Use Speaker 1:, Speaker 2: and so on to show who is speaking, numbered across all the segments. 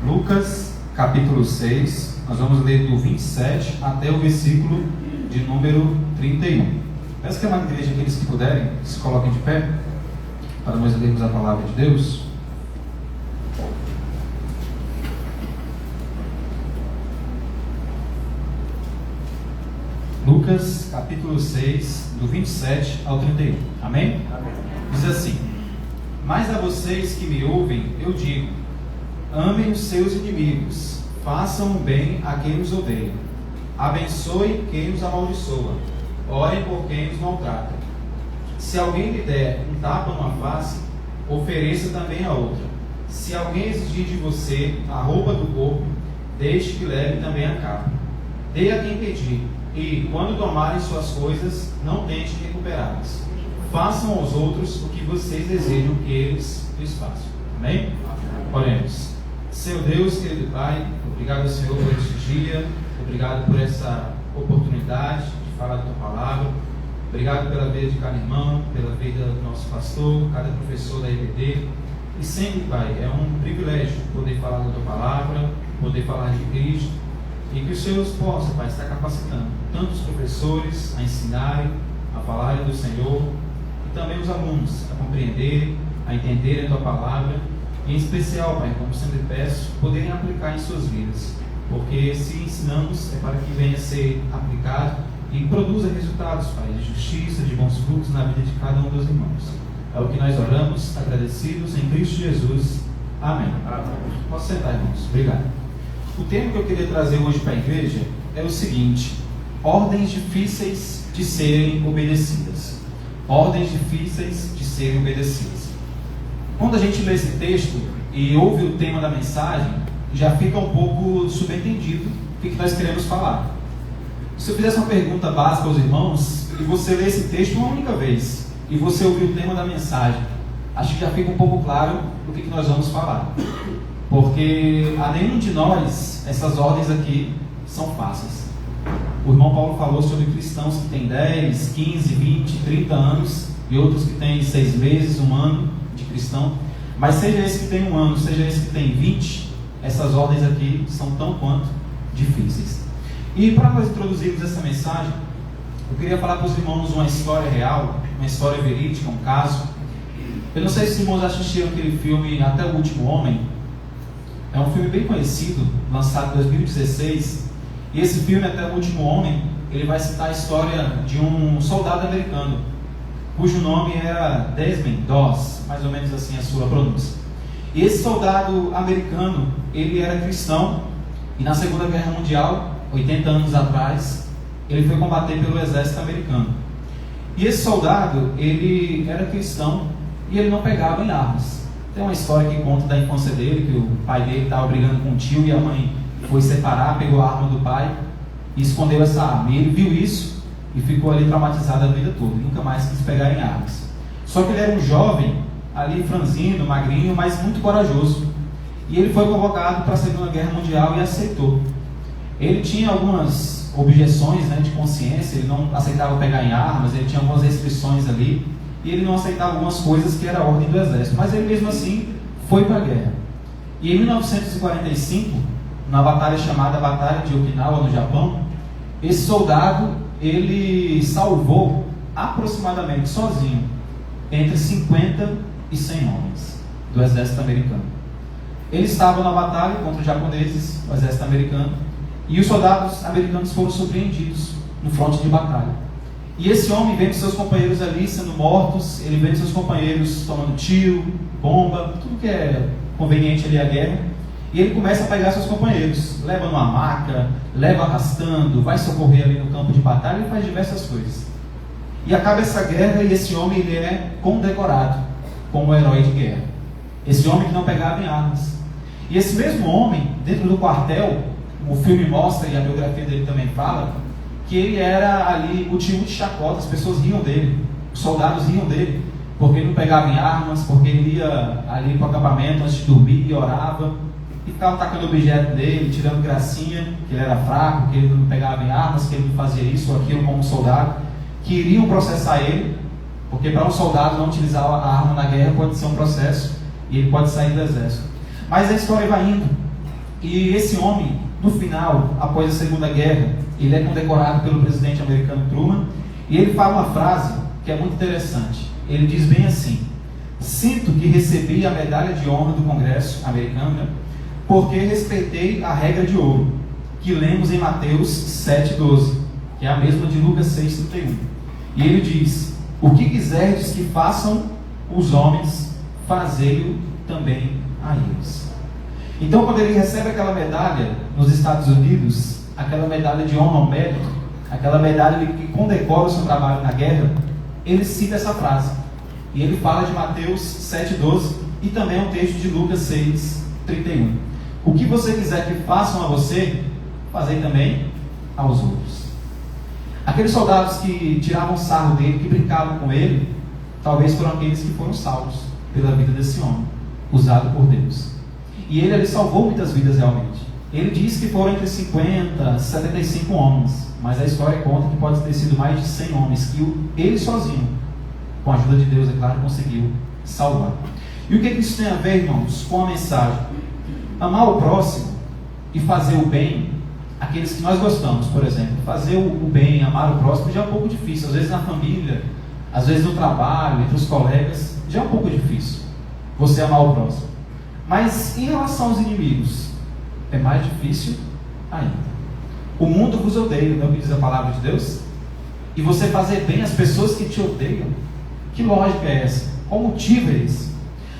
Speaker 1: Lucas, capítulo 6, nós vamos ler do 27 até o versículo de número 31. Peço que a igreja, aqueles que puderem, se coloquem de pé, para nós lermos a palavra de Deus. Lucas, capítulo 6, do 27 ao 31. Amém?
Speaker 2: Amém.
Speaker 1: Diz assim: Mas a vocês que me ouvem, eu digo: amem os seus inimigos, façam o bem a quem os odeia, abençoe quem os amaldiçoa, orem por quem os maltrata. Se alguém lhe der um tapa numa face, ofereça também a outra. Se alguém exigir de você a roupa do corpo, deixe que leve também a capa. Dê a quem pedir, e quando tomarem suas coisas, não tente recuperá-las. Façam aos outros o que vocês desejam que eles lhes façam. Amém? Oremos. Senhor Deus, querido Pai, obrigado, Senhor, por este dia, obrigado por essa oportunidade de falar da Tua Palavra, obrigado pela vida de cada irmão, pela vida do nosso pastor, cada professor da EBD, e sempre, Pai, é um privilégio poder falar da Tua Palavra, poder falar de Cristo, e que os Senhor possa, Pai, estar capacitando tanto os professores a ensinarem, a falarem do Senhor, e também os alunos a compreenderem, a entenderem a Tua Palavra, e em especial, Pai, como sempre peço, poderem aplicar em suas vidas, porque se ensinamos é para que venha a ser aplicado e produza resultados, Pai, de justiça, de bons frutos na vida de cada um dos irmãos. É o que nós oramos, agradecidos em Cristo Jesus. Amém.
Speaker 2: Amém.
Speaker 1: Posso sentar, irmãos? Obrigado. O tema que eu queria trazer hoje para a igreja é o seguinte: ordens difíceis de serem obedecidas. Ordens difíceis de serem obedecidas. Quando a gente lê esse texto e ouve o tema da mensagem, já fica um pouco subentendido o que nós queremos falar. Se eu fizesse uma pergunta básica aos irmãos, e você lê esse texto uma única vez, e você ouvir o tema da mensagem, acho que já fica um pouco claro do que nós vamos falar. Porque a nenhum de nós, essas ordens aqui são fáceis. O irmão Paulo falou sobre cristãos que têm 10, 15, 20, 30 anos, e outros que têm 6 meses, 1 ano de cristão. Mas seja esse que tem 1 ano, seja esse que tem 20, essas ordens aqui são tão quanto difíceis. E para nós introduzirmos essa mensagem, eu queria falar para os irmãos uma história real, uma história verídica, um caso. Eu não sei se os irmãos assistiram aquele filme Até o Último Homem. É um filme bem conhecido, lançado em 2016. E esse filme, Até o Último Homem, ele vai citar a história de um soldado americano, cujo nome era Desmond Doss, mais ou menos assim a sua pronúncia. E esse soldado americano, ele era cristão, e na Segunda Guerra Mundial, 80 anos atrás, ele foi combater pelo exército americano. E esse soldado, ele era cristão, e ele não pegava em armas. Tem uma história que conta da infância dele, que o pai dele estava brigando com o tio, e a mãe foi separar, pegou a arma do pai, e escondeu essa arma. E ele viu isso, e ficou ali traumatizado a vida toda, nunca mais quis pegar em armas. Só que ele era um jovem, ali franzino, magrinho, mas muito corajoso. E ele foi convocado para a Segunda Guerra Mundial e aceitou. Ele tinha algumas objeções, de consciência, ele não aceitava pegar em armas, ele tinha algumas restrições ali, e ele não aceitava algumas coisas que era a ordem do exército. Mas ele mesmo assim foi para a guerra. E em 1945, na batalha chamada Batalha de Okinawa, no Japão, esse soldado, ele salvou aproximadamente sozinho entre 50 e 100 homens do exército americano. Ele estava na batalha contra os japoneses, o exército americano, e os soldados americanos foram surpreendidos no fronte de batalha. E esse homem vendo seus companheiros ali sendo mortos, ele vendo seus companheiros tomando tiro, bomba, tudo que é conveniente ali à guerra, e ele começa a pegar seus companheiros, leva numa maca, leva arrastando, vai socorrer ali no campo de batalha e faz diversas coisas. E acaba essa guerra e esse homem ele é condecorado como herói de guerra. Esse homem que não pegava em armas. E esse mesmo homem, dentro do quartel, o filme mostra e a biografia dele também fala, que ele era ali motivo de chacota, as pessoas riam dele, os soldados riam dele, porque ele não pegava em armas, porque ele ia ali para o acampamento antes de dormir e orava, e ficava tacando objeto dele, tirando gracinha, que ele era fraco, que ele não pegava em armas, que ele não fazia isso ou aquilo como soldado, que iriam processar ele, porque para um soldado não utilizar a arma na guerra pode ser um processo, e ele pode sair do exército. Mas a história vai indo, E esse homem, no final, após a Segunda Guerra, ele é condecorado pelo presidente americano Truman, e ele fala uma frase que é muito interessante. Ele diz bem assim: sinto que recebi a medalha de honra do Congresso americano, né, porque respeitei a regra de ouro, que lemos em Mateus 7,12, que é a mesma de Lucas 6,31. E ele diz: o que quiserdes que façam os homens, fazei-o também a eles. Então, quando ele recebe aquela medalha nos Estados Unidos, aquela medalha de honra ao mérito, aquela medalha que condecora o seu trabalho na guerra, ele cita essa frase. E ele fala de Mateus 7,12 e também é um texto de Lucas 6,31. O que você quiser que façam a você, fazei também aos outros. Aqueles soldados que tiravam sarro dele, que brincavam com ele, talvez foram aqueles que foram salvos pela vida desse homem, usado por Deus. E ele salvou muitas vidas realmente. Ele diz que foram entre 50 e 75 homens, mas a história conta que pode ter sido mais de 100 homens, que ele sozinho, com a ajuda de Deus, é claro, conseguiu salvar. E o que isso tem a ver, irmãos, com a mensagem? Amar o próximo e fazer o bem, aqueles que nós gostamos, por exemplo, fazer o bem, amar o próximo já é um pouco difícil, às vezes na família, às vezes no trabalho, entre os colegas, já é um pouco difícil você amar o próximo. Mas em relação aos inimigos, é mais difícil ainda. O mundo vos odeia, não é o que diz a palavra de Deus? E você fazer bem às pessoas que te odeiam, que lógica é essa? Qual motivo é esse?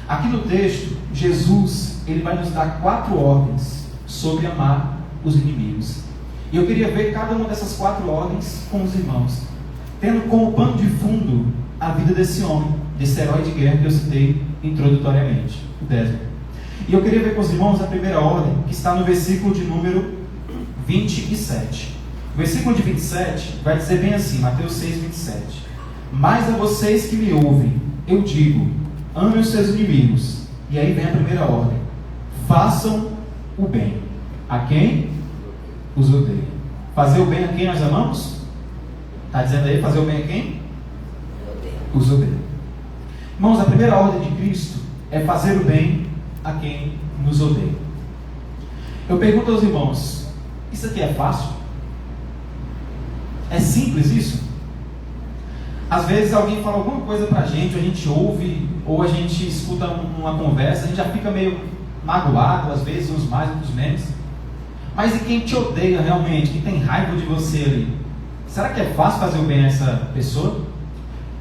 Speaker 1: Aqui no texto, Jesus, ele vai nos dar 4 ordens sobre amar os inimigos. E eu queria ver cada uma dessas 4 ordens com os irmãos, tendo como pano de fundo a vida desse homem, desse herói de guerra que eu citei introdutoriamente, o Desmond. E eu queria ver com os irmãos a primeira ordem, que está no versículo de número 27. O versículo de 27 vai dizer bem assim, Mateus 6, 27. Mas a vocês que me ouvem, eu digo, amem os seus inimigos. E aí vem a primeira ordem: façam o bem a quem os odeia. Fazer o bem a quem nós amamos? Está dizendo aí, fazer o bem a quem? Os odeia. Irmãos, a primeira ordem de Cristo é fazer o bem a quem nos odeia. Eu pergunto aos irmãos, isso aqui é fácil? É simples isso? Às vezes alguém fala alguma coisa pra gente, ou a gente ouve, ou a gente escuta uma conversa, a gente já fica meio magoado, às vezes uns mais, outros menos. Mas e quem te odeia realmente, quem tem raiva de você ali? Será que é fácil fazer o bem a essa pessoa?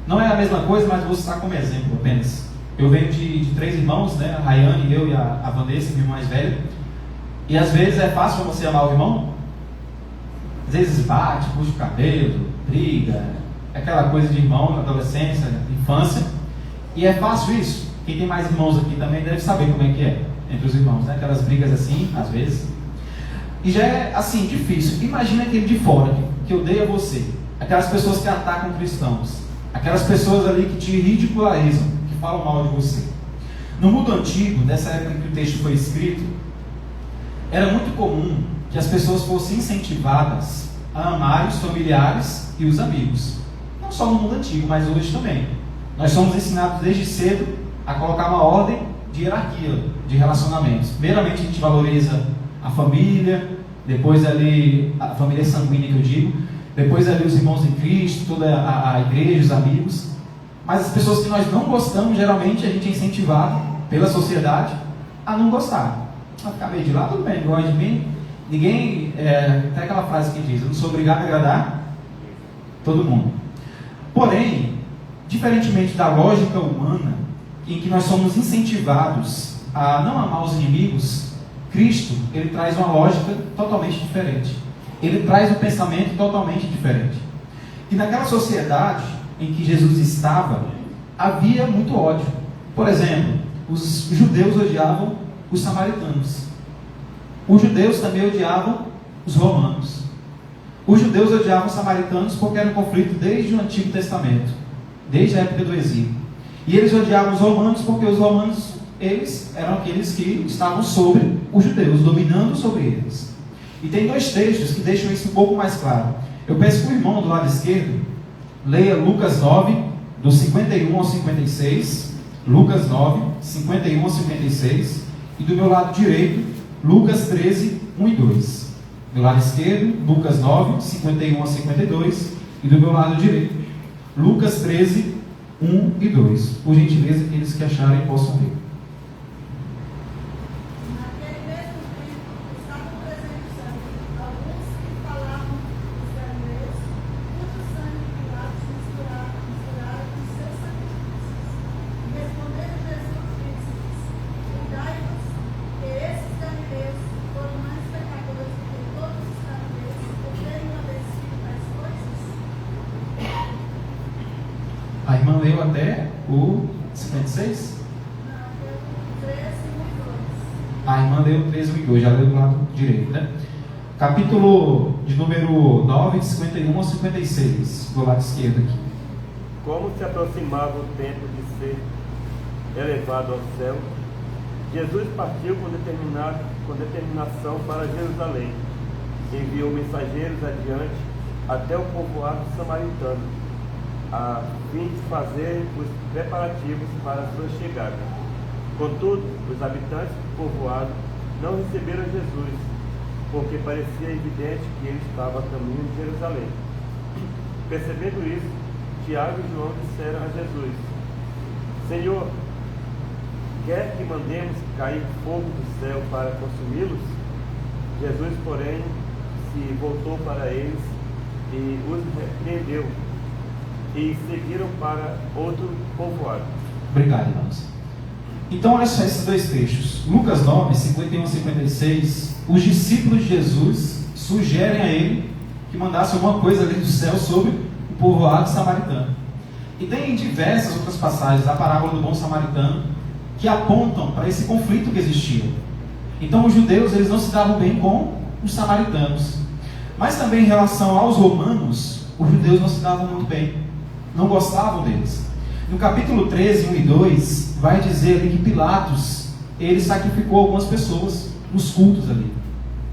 Speaker 1: Não é a mesma coisa, mas vou citar como exemplo apenas. Eu venho de 3 irmãos, né? A Rayane, eu e a Vanessa, minha irmã mais velha. E às vezes é fácil para você amar o irmão? Às vezes bate, puxa o cabelo, briga, aquela coisa de irmão na adolescência, na infância. E é fácil isso? Quem tem mais irmãos aqui também deve saber como é que é entre os irmãos, né? Aquelas brigas assim, às vezes. E já é assim, difícil. Imagina aquele de fora que odeia você, aquelas pessoas que atacam cristãos, aquelas pessoas ali que te ridicularizam, que falam mal de você. No mundo antigo, nessa época em que o texto foi escrito, era muito comum que as pessoas fossem incentivadas a amar os familiares e os amigos. Não só no mundo antigo, mas hoje também. Nós somos ensinados desde cedo a colocar uma ordem de hierarquia de relacionamentos. Primeiramente a gente valoriza a família, depois ali a família sanguínea que eu digo, depois ali os irmãos em Cristo, toda a igreja, os amigos. Mas as pessoas que nós não gostamos, geralmente a gente é incentivado pela sociedade a não gostar. A ficar meio de lá, tudo bem, gosta de mim. Ninguém, tem aquela frase que diz, eu não sou obrigado a agradar todo mundo. Porém, diferentemente da lógica humana, em que nós somos incentivados a não amar os inimigos, Cristo, ele traz uma lógica totalmente diferente. Ele traz um pensamento totalmente diferente. E naquela sociedade em que Jesus estava, havia muito ódio. Por exemplo, os judeus odiavam os samaritanos. Os judeus também odiavam os romanos. Os judeus odiavam os samaritanos porque era um conflito desde o Antigo Testamento, desde a época do exílio. E eles odiavam os romanos porque os romanos, eles eram aqueles que estavam sobre os judeus, dominando sobre eles. E tem 2 textos que deixam isso um pouco mais claro. Eu peço que o irmão do lado esquerdo leia Lucas 9, do 51 ao 56. Lucas 9, 51 ao 56. E do meu lado direito, Lucas 13, 1 e 2. Do lado esquerdo, Lucas 9, 51 a 52. E do meu lado direito, Lucas 13, 1 e 2. Por gentileza, aqueles que acharem possam ler. A irmã leu até o 56? A irmã leu 13, 1 e 2, já leu do lado direito, né? Capítulo de número 9, de 51 a 56, do lado esquerdo aqui.
Speaker 2: Como se aproximava o tempo de ser elevado ao céu, Jesus partiu com determinação para Jerusalém. Enviou mensageiros adiante até o povoado samaritano, a fim de fazer os preparativos para a sua chegada. Contudo, os habitantes do povoado não receberam Jesus, porque parecia evidente que ele estava a caminho de Jerusalém. Percebendo isso, Tiago e João disseram a Jesus: Senhor, quer que mandemos cair fogo do céu para consumi-los? Jesus, porém, se voltou para eles e os repreendeu, e seguiram para outro povoado.
Speaker 1: Obrigado, irmãos. Então, olha só esses dois trechos. Lucas 9, 51 a 56. Os discípulos de Jesus sugerem a ele que mandasse alguma coisa ali do céu sobre o povoado samaritano. E tem diversas outras passagens da parábola do bom samaritano que apontam para esse conflito que existia. Então, os judeus eles não se davam bem com os samaritanos. Mas também em relação aos romanos, os judeus não se davam muito bem. Não gostavam deles. No capítulo 13, 1 e 2, vai dizer ali que Pilatos, ele sacrificou algumas pessoas nos cultos ali.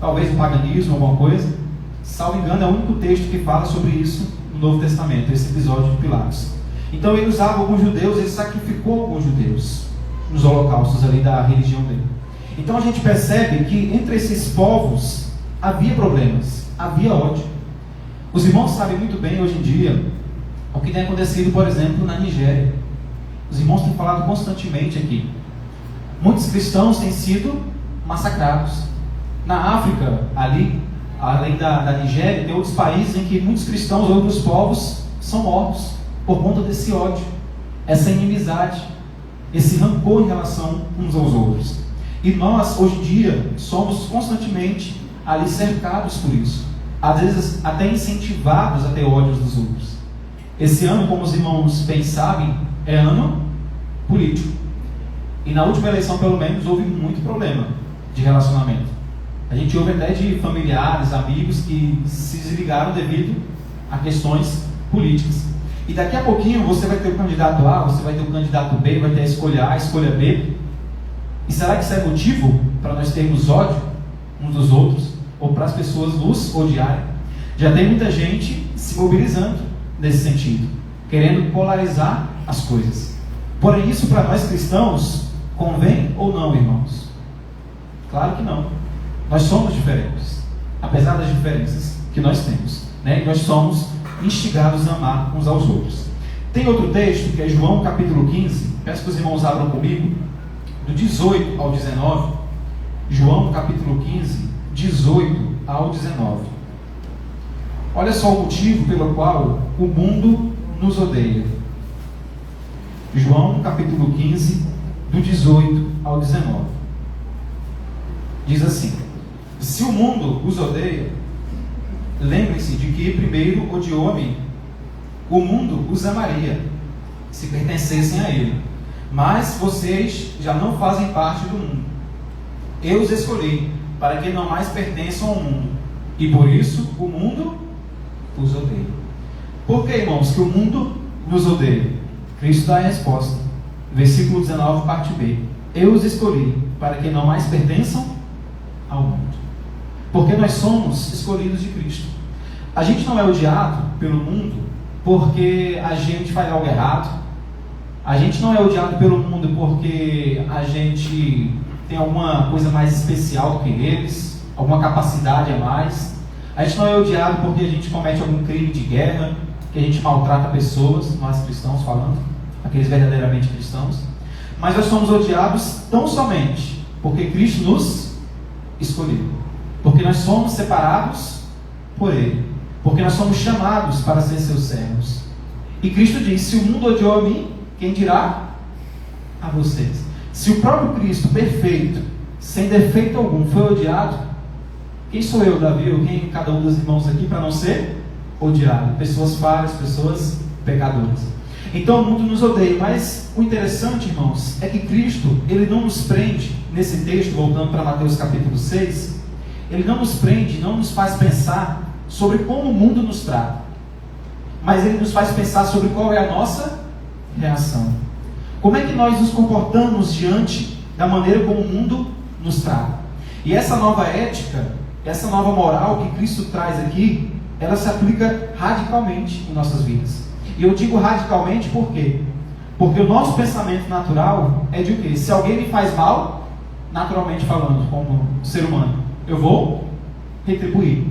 Speaker 1: Talvez o paganismo, alguma coisa. Salvo engano, é o único texto que fala sobre isso no Novo Testamento, esse episódio de Pilatos. Então ele usava alguns judeus, ele sacrificou alguns judeus nos holocaustos ali da religião dele. Então a gente percebe que entre esses povos havia problemas, havia ódio. Os irmãos sabem muito bem hoje em dia o que tem acontecido, por exemplo, na Nigéria. Os irmãos têm falado constantemente aqui. Muitos cristãos têm sido massacrados. Na África, ali, além da Nigéria, tem outros países em que muitos cristãos ou outros povos são mortos por conta desse ódio, essa inimizade, esse rancor em relação uns aos outros. E nós, hoje em dia, somos constantemente ali cercados por isso. Às vezes até incentivados a ter ódios dos outros. Esse ano, como os irmãos bem sabem, é ano político. E na última eleição, pelo menos, houve muito problema de relacionamento. A gente ouve até de familiares, amigos que se desligaram devido a questões políticas. E daqui a pouquinho você vai ter o candidato A, você vai ter o candidato B, vai ter a escolha A, a escolha B. E será que isso é motivo para nós termos ódio uns dos outros? Ou para as pessoas nos odiarem? Já tem muita gente se mobilizando nesse sentido, querendo polarizar as coisas. Porém, isso para nós cristãos convém ou não, irmãos? Claro que não. Nós somos diferentes, apesar das diferenças que nós temos, né? E nós somos instigados a amar uns aos outros. Tem outro texto que é João capítulo 15, peço que os irmãos abram comigo, do 18 ao 19. João capítulo 15, 18 ao 19. Olha só o motivo pelo qual o mundo nos odeia. João capítulo 15, do 18 ao 19. Diz assim: se o mundo os odeia, lembrem-se de que primeiro odiou a mim. O mundo os amaria, se pertencessem a ele. Mas vocês já não fazem parte do mundo. Eu os escolhi, para que não mais pertençam ao mundo. E por isso o mundo os odeia. Por que, irmãos, que o mundo nos odeia? Cristo dá a resposta. Versículo 19, parte B. Eu os escolhi, para que não mais pertençam ao mundo. Porque nós somos escolhidos de Cristo. A gente não é odiado pelo mundo porque a gente faz algo errado. A gente não é odiado pelo mundo porque a gente tem alguma coisa mais especial do que eles, alguma capacidade a mais. A gente não é odiado porque a gente comete algum crime de guerra, que a gente maltrata pessoas, nós cristãos falando, aqueles verdadeiramente cristãos. Mas nós somos odiados tão somente porque Cristo nos escolheu, porque nós somos separados por Ele, porque nós somos chamados para ser seus servos. E Cristo diz: se o mundo odiou a mim, quem dirá a vocês? Se o próprio Cristo, perfeito, sem defeito algum, foi odiado, quem sou eu, Davi, ou quem cada um dos irmãos aqui para não ser odiado? Pessoas falhas, pessoas pecadoras. Então o mundo nos odeia, mas o interessante, irmãos, é que Cristo, Ele não nos prende, nesse texto, voltando para Mateus capítulo 6, Ele não nos prende, não nos faz pensar sobre como o mundo nos trata, mas Ele nos faz pensar sobre qual é a nossa reação. Como é que nós nos comportamos diante da maneira como o mundo nos trata? E essa nova ética, essa nova moral que Cristo traz aqui, ela se aplica radicalmente em nossas vidas. E eu digo radicalmente por quê? Porque o nosso pensamento natural é de o quê? Se alguém me faz mal, naturalmente falando, como ser humano, eu vou retribuir.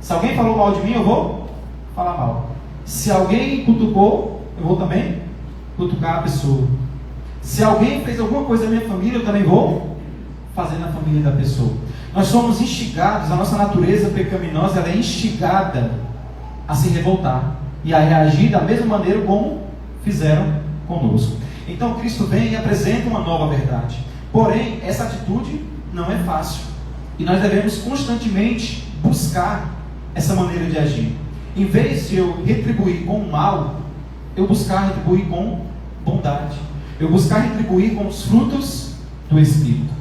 Speaker 1: Se alguém falou mal de mim, eu vou falar mal. Se alguém cutucou, eu vou também cutucar a pessoa. Se alguém fez alguma coisa na minha família, eu também vou fazer na família da pessoa. Nós somos instigados, a nossa natureza pecaminosa, ela é instigada a se revoltar e a reagir da mesma maneira como fizeram conosco. Então Cristo vem e apresenta uma nova verdade. Porém, essa atitude não é fácil. E nós devemos constantemente buscar essa maneira de agir. Em vez de eu retribuir com o mal, eu buscar retribuir com bondade. Eu buscar retribuir com os frutos do Espírito.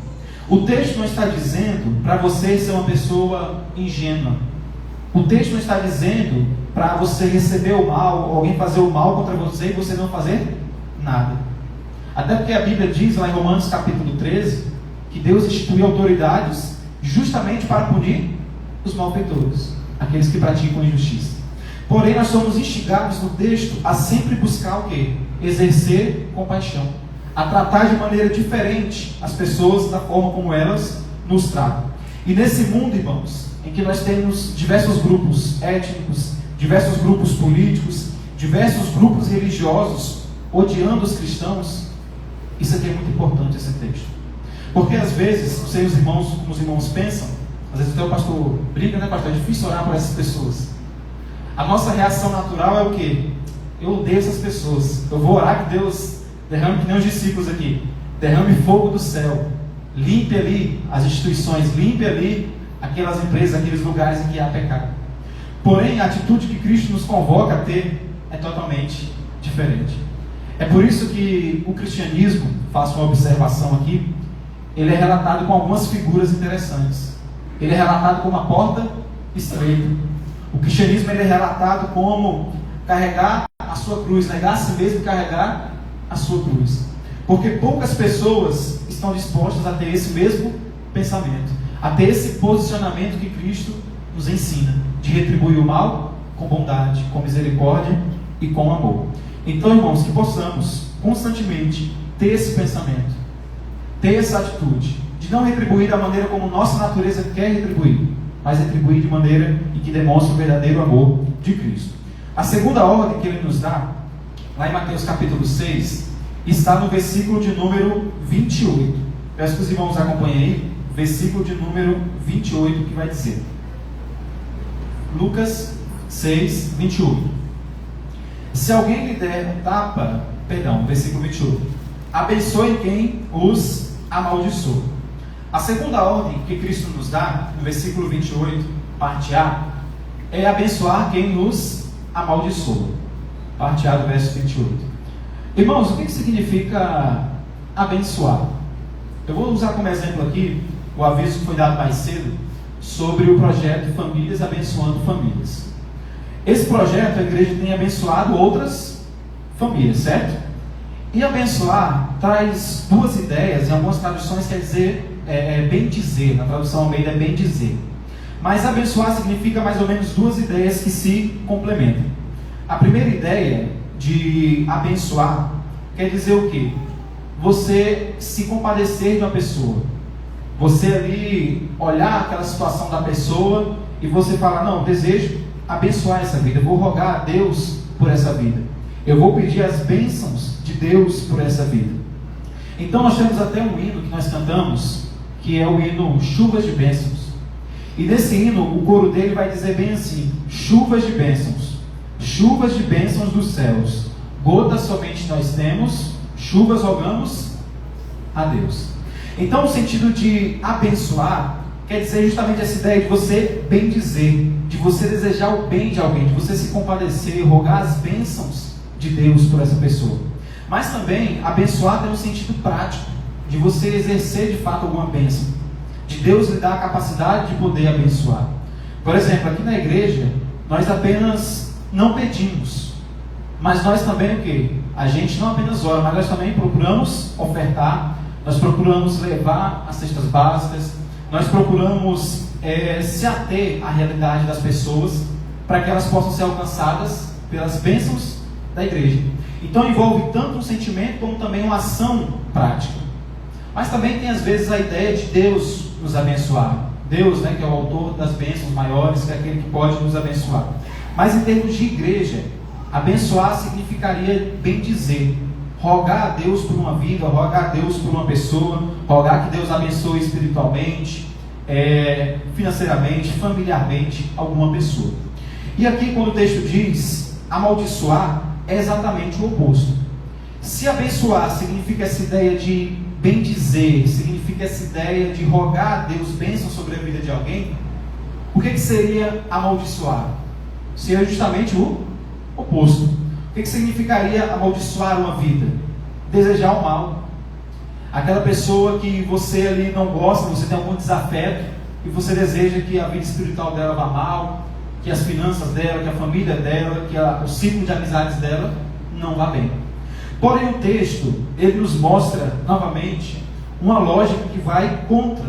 Speaker 1: O texto não está dizendo para você ser uma pessoa ingênua. O texto não está dizendo para você receber o mal, ou alguém fazer o mal contra você e você não fazer nada. Até porque a Bíblia diz lá em Romanos capítulo 13 que Deus instituiu autoridades justamente para punir os malfeitores, aqueles que praticam injustiça. Porém, nós somos instigados no texto a sempre buscar o quê? Exercer compaixão, a tratar de maneira diferente as pessoas da forma como elas nos tratam. E nesse mundo, irmãos, em que nós temos diversos grupos étnicos, diversos grupos políticos, diversos grupos religiosos odiando os cristãos, isso aqui é muito importante, esse texto. Porque às vezes, não sei como os irmãos pensam, às vezes até o pastor brinca, né, pastor? É difícil orar por essas pessoas. A nossa reação natural é o quê? Eu odeio essas pessoas. Eu vou orar que Deus derrame, que nem os discípulos aqui, derrame fogo do céu, limpe ali as instituições, limpe ali aquelas empresas, aqueles lugares em que há pecado. Porém, a atitude que Cristo nos convoca a ter é totalmente diferente. É por isso que o cristianismo, faço uma observação aqui, ele é relatado com algumas figuras interessantes. Ele é relatado como uma porta estreita. O cristianismo ele é relatado como carregar a sua cruz, negar a si mesmo e carregar a sua cruz. Porque poucas pessoas estão dispostas a ter esse mesmo pensamento, a ter esse posicionamento que Cristo nos ensina, de retribuir o mal com bondade, com misericórdia e com amor. Então, irmãos, que possamos constantemente ter esse pensamento, ter essa atitude, de não retribuir da maneira como nossa natureza quer retribuir, mas retribuir de maneira em que demonstre o verdadeiro amor de Cristo. A segunda ordem que ele nos dá, lá em Mateus capítulo 6, está no versículo de número 28. Peço que os irmãos acompanhem aí, versículo de número 28, que vai dizer. Lucas 6, 28. Se alguém lhe der um tapa, versículo 28. Abençoe quem os amaldiçoa. A segunda ordem que Cristo nos dá, no versículo 28, parte A, é abençoar quem nos amaldiçoa. Parte A do verso 28. Irmãos, o que significa abençoar? Eu vou usar como exemplo aqui o aviso que foi dado mais cedo sobre o projeto Famílias Abençoando Famílias. Esse projeto, a igreja tem abençoado outras famílias, certo? E abençoar traz duas ideias, em algumas traduções quer dizer bem dizer, na tradução Almeida é bem dizer. Mas abençoar significa mais ou menos duas ideias que se complementam. A primeira ideia de abençoar quer dizer o quê? Você se compadecer de uma pessoa, Você ali olhar aquela situação da pessoa e você falar, não, desejo abençoar essa vida, eu vou rogar a Deus por essa vida, eu vou pedir as bênçãos de Deus por essa vida. Então nós temos até um hino que nós cantamos, que é o hino Chuvas de Bênçãos. E nesse hino, o coro dele vai dizer bem assim: chuvas de bênçãos dos céus, gotas somente nós temos, chuvas rogamos a Deus. Então o sentido de abençoar quer dizer justamente essa ideia de você bendizer, de você desejar o bem de alguém, de você se compadecer, rogar as bênçãos de Deus por essa pessoa. Mas também abençoar tem um sentido prático, de você exercer de fato alguma bênção, de Deus lhe dar a capacidade de poder abençoar. Por exemplo, aqui na igreja, nós apenas não pedimos, mas nós também o quê? A gente não apenas ora, mas nós também procuramos ofertar, nós procuramos levar as cestas básicas, nós procuramos se ater à realidade das pessoas, para que elas possam ser alcançadas pelas bênçãos da igreja. Então envolve tanto um sentimento como também uma ação prática. Mas também tem às vezes a ideia de Deus nos abençoar. Deus, que é o autor das bênçãos maiores, que é aquele que pode nos abençoar. Mas em termos de igreja, abençoar significaria bendizer, rogar a Deus por uma vida, rogar a Deus por uma pessoa, rogar que Deus abençoe espiritualmente, financeiramente, familiarmente alguma pessoa. E aqui quando o texto diz amaldiçoar, é exatamente o oposto. Se abençoar significa essa ideia de bendizer, significa essa ideia de rogar a Deus bênção sobre a vida de alguém, o que seria amaldiçoar? Seria justamente o oposto. O que significaria amaldiçoar uma vida? Desejar o mal. Aquela pessoa que você ali não gosta, você tem algum desafeto, e você deseja que a vida espiritual dela vá mal, que as finanças dela, que a família dela, que o ciclo de amizades dela não vá bem. Porém o texto, ele nos mostra novamente uma lógica que vai contra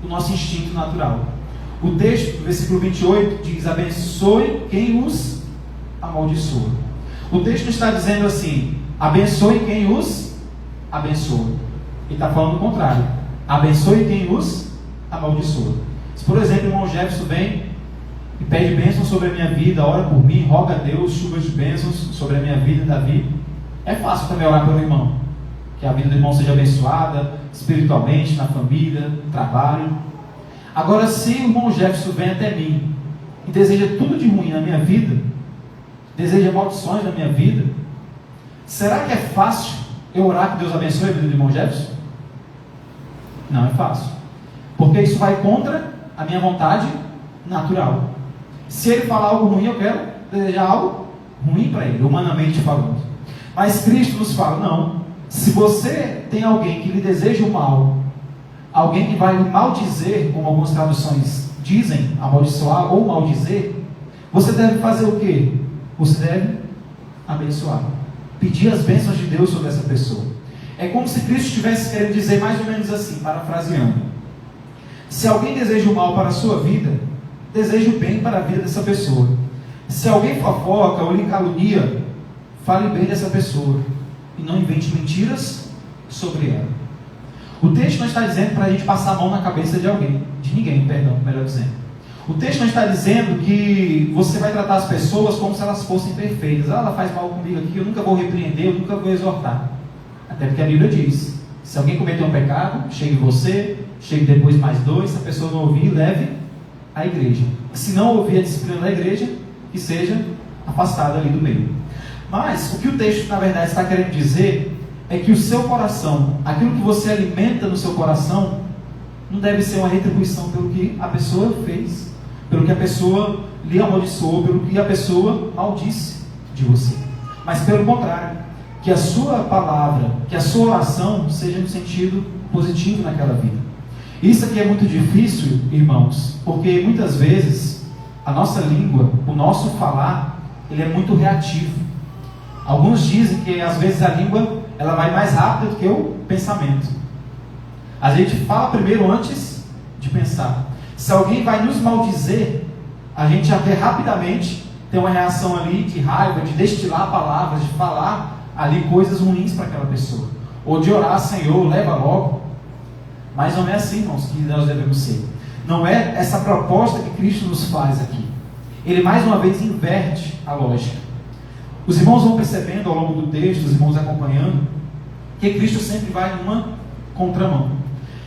Speaker 1: o nosso instinto natural. O texto, versículo 28, diz: abençoe quem os amaldiçoa. O texto está dizendo assim: abençoe quem os abençoa. Ele está falando o contrário: abençoe quem os amaldiçoa. Se por exemplo o irmão Jefferson vem e pede bênção sobre a minha vida, ora por mim, roga a Deus chuvas de bênçãos sobre a minha vida, Davi, é fácil também orar pelo irmão, que a vida do irmão seja abençoada espiritualmente, na família, no trabalho. Agora, se o irmão Jefferson vem até mim e deseja tudo de ruim na minha vida, deseja maldições na minha vida, será que é fácil eu orar que Deus abençoe a vida do irmão Jefferson? Não é fácil, porque isso vai contra a minha vontade natural. Se ele falar algo ruim, eu quero desejar algo ruim para ele, humanamente falando. Mas Cristo nos fala: não, se você tem alguém que lhe deseja o mal, alguém que vai lhe maldizer, como algumas traduções dizem, amaldiçoar ou maldizer, você deve fazer o quê? Você deve abençoar, pedir as bênçãos de Deus sobre essa pessoa. É como se Cristo estivesse querendo dizer mais ou menos assim, parafraseando: se alguém deseja o mal para a sua vida, deseja o bem para a vida dessa pessoa. Se alguém fofoca ou lhe calunia, fale bem dessa pessoa e não invente mentiras sobre ela. O texto não está dizendo para a gente passar a mão na cabeça de alguém, de ninguém, perdão, melhor dizendo. O texto não está dizendo que você vai tratar as pessoas como se elas fossem perfeitas. Ela faz mal comigo aqui, eu nunca vou repreender, eu nunca vou exortar. Até porque a Bíblia diz: se alguém cometeu um pecado, chegue você, chegue depois mais dois. Se a pessoa não ouvir, leve à igreja. Se não ouvir a disciplina da igreja, que seja afastada ali do meio. Mas o que o texto na verdade está querendo dizer é que o seu coração, aquilo que você alimenta no seu coração, não deve ser uma retribuição pelo que a pessoa fez, pelo que a pessoa lhe amaldiçoou, pelo que a pessoa maldisse de você. Mas pelo contrário, que a sua palavra, que a sua oração seja no sentido positivo naquela vida. Isso aqui é muito difícil, irmãos, porque muitas vezes a nossa língua, o nosso falar, ele é muito reativo. Alguns dizem que às vezes a língua ela vai mais rápido do que o pensamento. A gente fala primeiro antes de pensar. Se alguém vai nos maldizer, a gente até rapidamente tem uma reação ali de raiva, de destilar palavras, de falar ali coisas ruins para aquela pessoa, ou de orar: Senhor, leva logo. Mas não é assim, irmãos, que nós devemos ser. Não é essa proposta que Cristo nos faz aqui. Ele mais uma vez inverte a lógica. Os irmãos vão percebendo ao longo do texto, os irmãos acompanhando, que Cristo sempre vai numa contramão.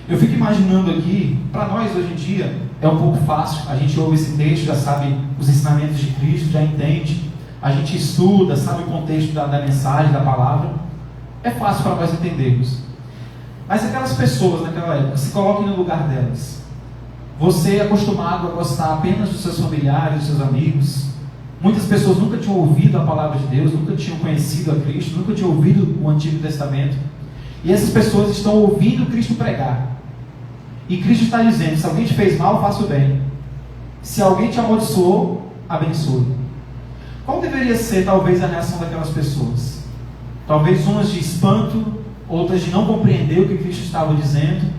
Speaker 1: Eu fico imaginando aqui, para nós hoje em dia, é um pouco fácil, a gente ouve esse texto, já sabe os ensinamentos de Cristo, já entende, a gente estuda, sabe o contexto da mensagem, da palavra, é fácil para nós entendermos. Mas aquelas pessoas naquela época, se coloquem no lugar delas. Você é acostumado a gostar apenas dos seus familiares, dos seus amigos. Muitas pessoas nunca tinham ouvido a palavra de Deus, nunca tinham conhecido a Cristo, nunca tinham ouvido o Antigo Testamento. E essas pessoas estão ouvindo Cristo pregar. E Cristo está dizendo: se alguém te fez mal, faça o bem. Se alguém te amaldiçoou, abençoe. Qual deveria ser talvez a reação daquelas pessoas? Talvez umas de espanto, outras de não compreender o que Cristo estava dizendo,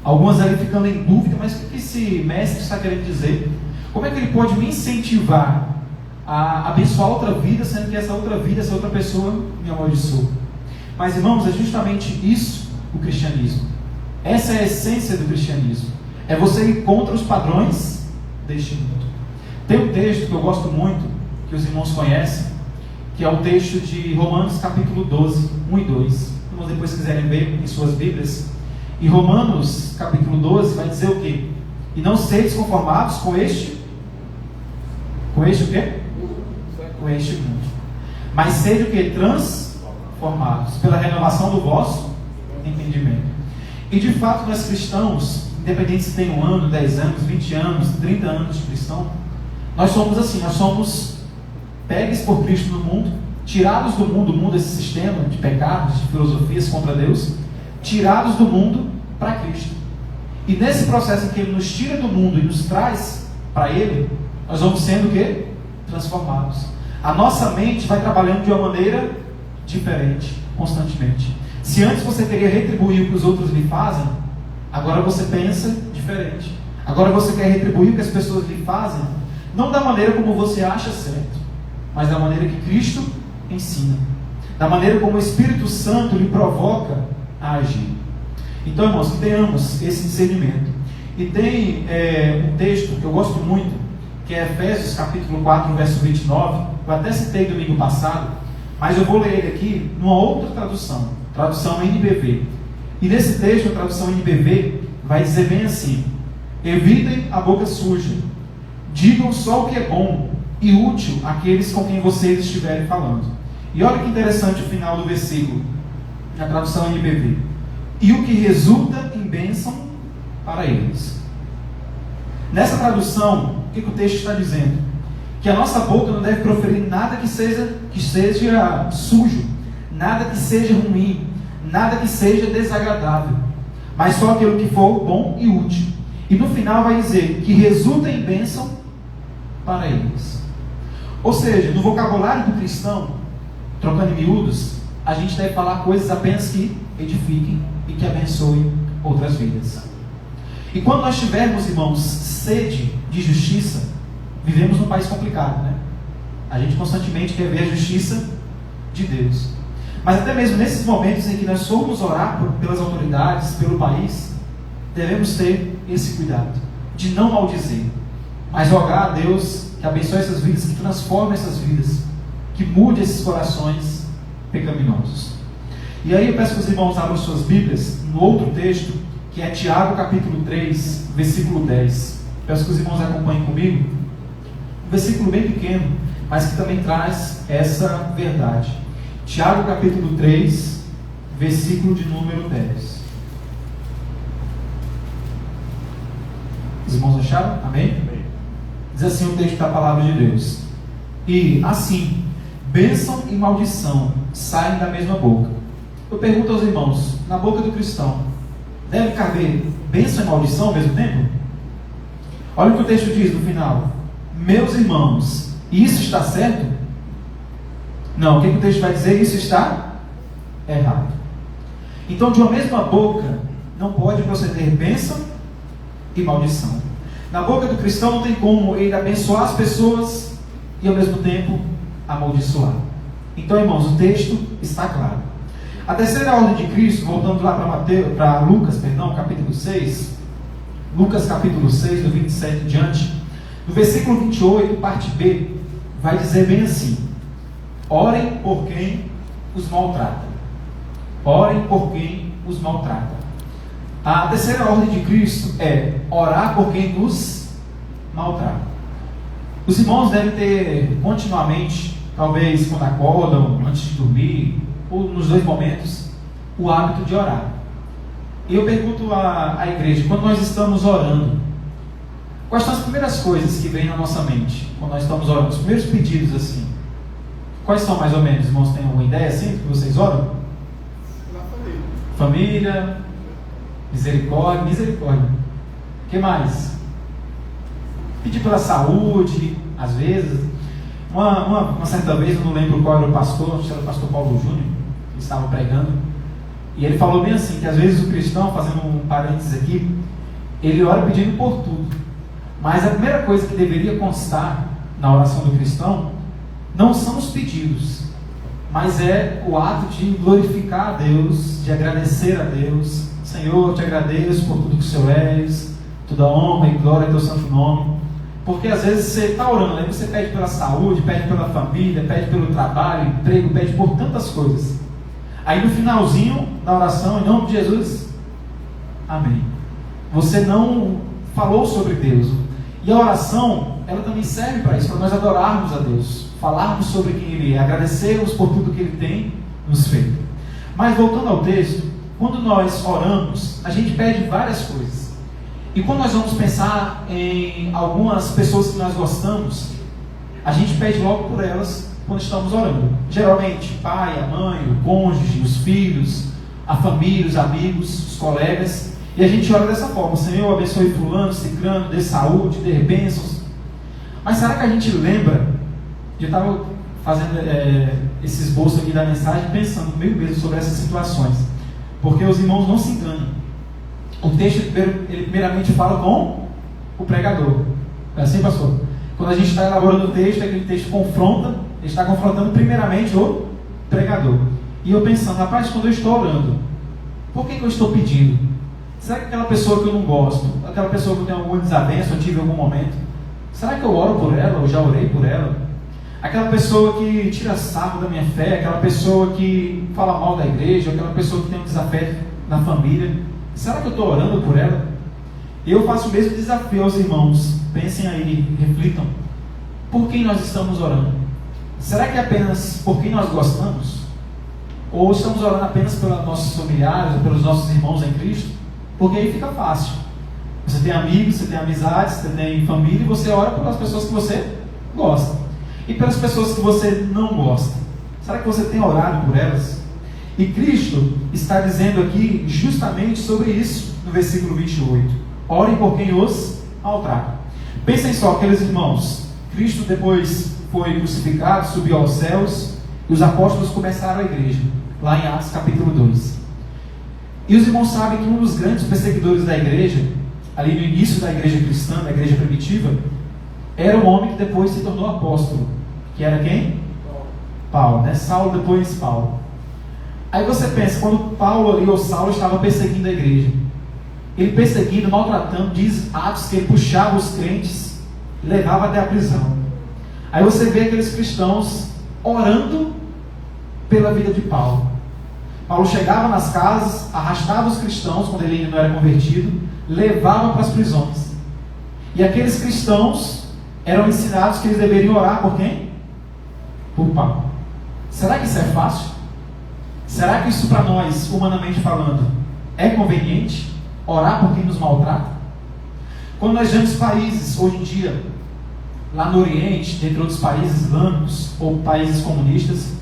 Speaker 1: algumas ali ficando em dúvida: mas o que esse mestre está querendo dizer? Como é que ele pode me incentivar a abençoar outra vida, sendo que essa outra vida, essa outra pessoa me amaldiçoa? Mas, irmãos, é justamente isso o cristianismo. Essa é a essência do cristianismo. É você ir contra os padrões deste mundo. Tem um texto que eu gosto muito, que os irmãos conhecem, que é o texto de Romanos capítulo 12, 1 e 2. Se irmãos depois quiserem ver em suas Bíblias. E Romanos capítulo 12 vai dizer o quê? E não sedes conformados com este o quê? Com este mundo. Mas sede o quê? Transformados pela renovação do vosso entendimento. E de fato nós cristãos, independente se tem 1 ano, 10 anos, 20 anos, 30 anos de cristão, nós somos assim, nós somos pegues por Cristo no mundo, tirados do mundo, esse sistema de pecados, de filosofias contra Deus, tirados do mundo para Cristo. E nesse processo em que Ele nos tira do mundo e nos traz para Ele, nós vamos sendo o quê? Transformados. A nossa mente vai trabalhando de uma maneira diferente, constantemente. Se antes você queria retribuir o que os outros lhe fazem, agora você pensa diferente. Agora você quer retribuir o que as pessoas lhe fazem, não da maneira como você acha certo, mas da maneira que Cristo ensina, da maneira como o Espírito Santo lhe provoca a agir. Então, irmãos, que tenhamos esse discernimento. E tem um texto que eu gosto muito, que é Efésios capítulo 4, verso 29. Eu até citei domingo passado, mas eu vou ler ele aqui numa outra tradução NBV. E nesse texto, a tradução NBV vai dizer bem assim: evitem a boca suja, digam só o que é bom e útil àqueles com quem vocês estiverem falando. E olha que interessante o final do versículo, na tradução NBV: e o que resulta em bênção para eles. Nessa tradução, o que o texto está dizendo? Que a nossa boca não deve proferir nada que seja sujo, nada que seja ruim, nada que seja desagradável, mas só aquilo que for bom e útil. E no final vai dizer que resulta em bênção para eles. Ou seja, no vocabulário do cristão, trocando em miúdos, a gente deve falar coisas apenas que edifiquem e que abençoem outras vidas. E quando nós tivermos, irmãos, sede de justiça, vivemos num país complicado, né? A gente constantemente quer ver a justiça de Deus. Mas até mesmo nesses momentos em que nós formos orar pelas autoridades, pelo país, devemos ter esse cuidado de não maldizer, mas rogar a Deus que abençoe essas vidas, que transforme essas vidas, que mude esses corações pecaminosos. E aí eu peço que os irmãos abram suas Bíblias no outro texto, que é Tiago capítulo 3, versículo 10. Peço que os irmãos acompanhem comigo. Um versículo bem pequeno, mas que também traz essa verdade. Tiago capítulo 3, versículo de número 10. Os irmãos acharam? Amém? Amém. Diz assim o texto da palavra de Deus: e assim, bênção e maldição saem da mesma boca. Eu pergunto aos irmãos, na boca do cristão, deve caber bênção e maldição ao mesmo tempo? Olha o que o texto diz no final: meus irmãos, isso está certo? Não, o que o texto vai dizer? Isso está errado. Então, de uma mesma boca não pode proceder bênção e maldição. Na boca do cristão não tem como ele abençoar as pessoas e ao mesmo tempo amaldiçoar. Então, irmãos, o texto está claro. A terceira ordem de Cristo, voltando lá para Lucas, capítulo 6, Lucas capítulo 6, do 27 em diante, no versículo 28, parte B, vai dizer bem assim: orem por quem os maltrata. Orem por quem os maltrata. A terceira ordem de Cristo é orar por quem nos maltrata. Os irmãos devem ter continuamente, talvez quando acordam, antes de dormir, ou nos dois momentos, o hábito de orar. E eu pergunto à igreja, quando nós estamos orando, quais são as primeiras coisas que vêm na nossa mente quando nós estamos orando? Os primeiros pedidos assim. Quais são mais ou menos, irmãos? Tem alguma ideia assim que vocês oram? Família, misericórdia. O que mais? Pedir pela saúde, às vezes. Uma certa vez, eu não lembro qual era o pastor, acho que era o pastor Paulo Júnior, que estava pregando, e ele falou bem assim, que às vezes o cristão, fazendo um parênteses aqui, ele ora pedindo por tudo, mas a primeira coisa que deveria constar na oração do cristão não são os pedidos, mas é o ato de glorificar a Deus, de agradecer a Deus. Senhor, eu te agradeço por tudo que o Senhor és, toda honra e glória ao teu santo nome. Porque às vezes você está orando, aí você pede pela saúde, pede pela família, pede pelo trabalho, emprego, pede por tantas coisas. Aí no finalzinho da oração, em nome de Jesus, amém. Você não falou sobre Deus. E a oração, ela também serve para isso, para nós adorarmos a Deus, falarmos sobre quem Ele é, agradecermos por tudo que Ele tem nos feito. Mas voltando ao texto, quando nós oramos, a gente pede várias coisas. E quando nós vamos pensar em algumas pessoas que nós gostamos, a gente pede logo por elas quando estamos orando. Geralmente, pai, a mãe, o cônjuge, os filhos, a família, os amigos, os colegas. E a gente ora dessa forma: Senhor, abençoe fulano, ciclano, dê saúde, dê bênçãos. Mas será que a gente lembra? Eu estava fazendo esse esboço aqui da mensagem, pensando comigo mesmo sobre essas situações. Porque os irmãos não se enganem. O texto, ele primeiramente fala com o pregador. É assim, pastor? Quando a gente está elaborando o texto, aquele texto confronta, ele está confrontando primeiramente o pregador. E eu pensando, rapaz, quando eu estou orando, por que eu estou pedindo? Será que aquela pessoa que eu não gosto, aquela pessoa que eu tenho alguma desavença, eu tive algum momento, será que eu oro por ela, ou já orei por ela? Aquela pessoa que tira sarro da minha fé, aquela pessoa que fala mal da igreja, aquela pessoa que tem um desafeto na família, será que eu estou orando por ela? Eu faço o mesmo desafio aos irmãos. Pensem aí, reflitam. Por quem nós estamos orando? Será que é apenas por quem nós gostamos? Ou estamos orando apenas pelos nossos familiares, ou pelos nossos irmãos em Cristo? Porque aí fica fácil. Você tem amigos, você tem amizades, você tem família, e você ora pelas pessoas que você gosta. E pelas pessoas que você não gosta, será que você tem orado por elas? E Cristo está dizendo aqui justamente sobre isso no versículo 28. Orem por quem os maltrata. Pensem só, aqueles irmãos, Cristo depois foi crucificado, subiu aos céus, e os apóstolos começaram a igreja, lá em Atos capítulo 2. E os irmãos sabem que um dos grandes perseguidores da igreja, ali no início da igreja cristã, da igreja primitiva, era um homem que depois se tornou apóstolo, que era quem? Paulo, né? Saulo, depois Paulo. Aí você pensa, quando Paulo ali, ou Saulo, estava perseguindo a igreja, ele perseguindo, maltratando, diz Atos que ele puxava os crentes e levava até a prisão. Aí você vê aqueles cristãos orando pela vida de Paulo. Paulo chegava nas casas, arrastava os cristãos, quando ele ainda não era convertido, levava para as prisões. E aqueles cristãos eram ensinados que eles deveriam orar por quem? Por Paulo. Será que isso é fácil? Será que isso para nós, humanamente falando, é conveniente? Orar por quem nos maltrata? Quando nós vemos países, hoje em dia, lá no Oriente, dentre outros países islâmicos ou países comunistas,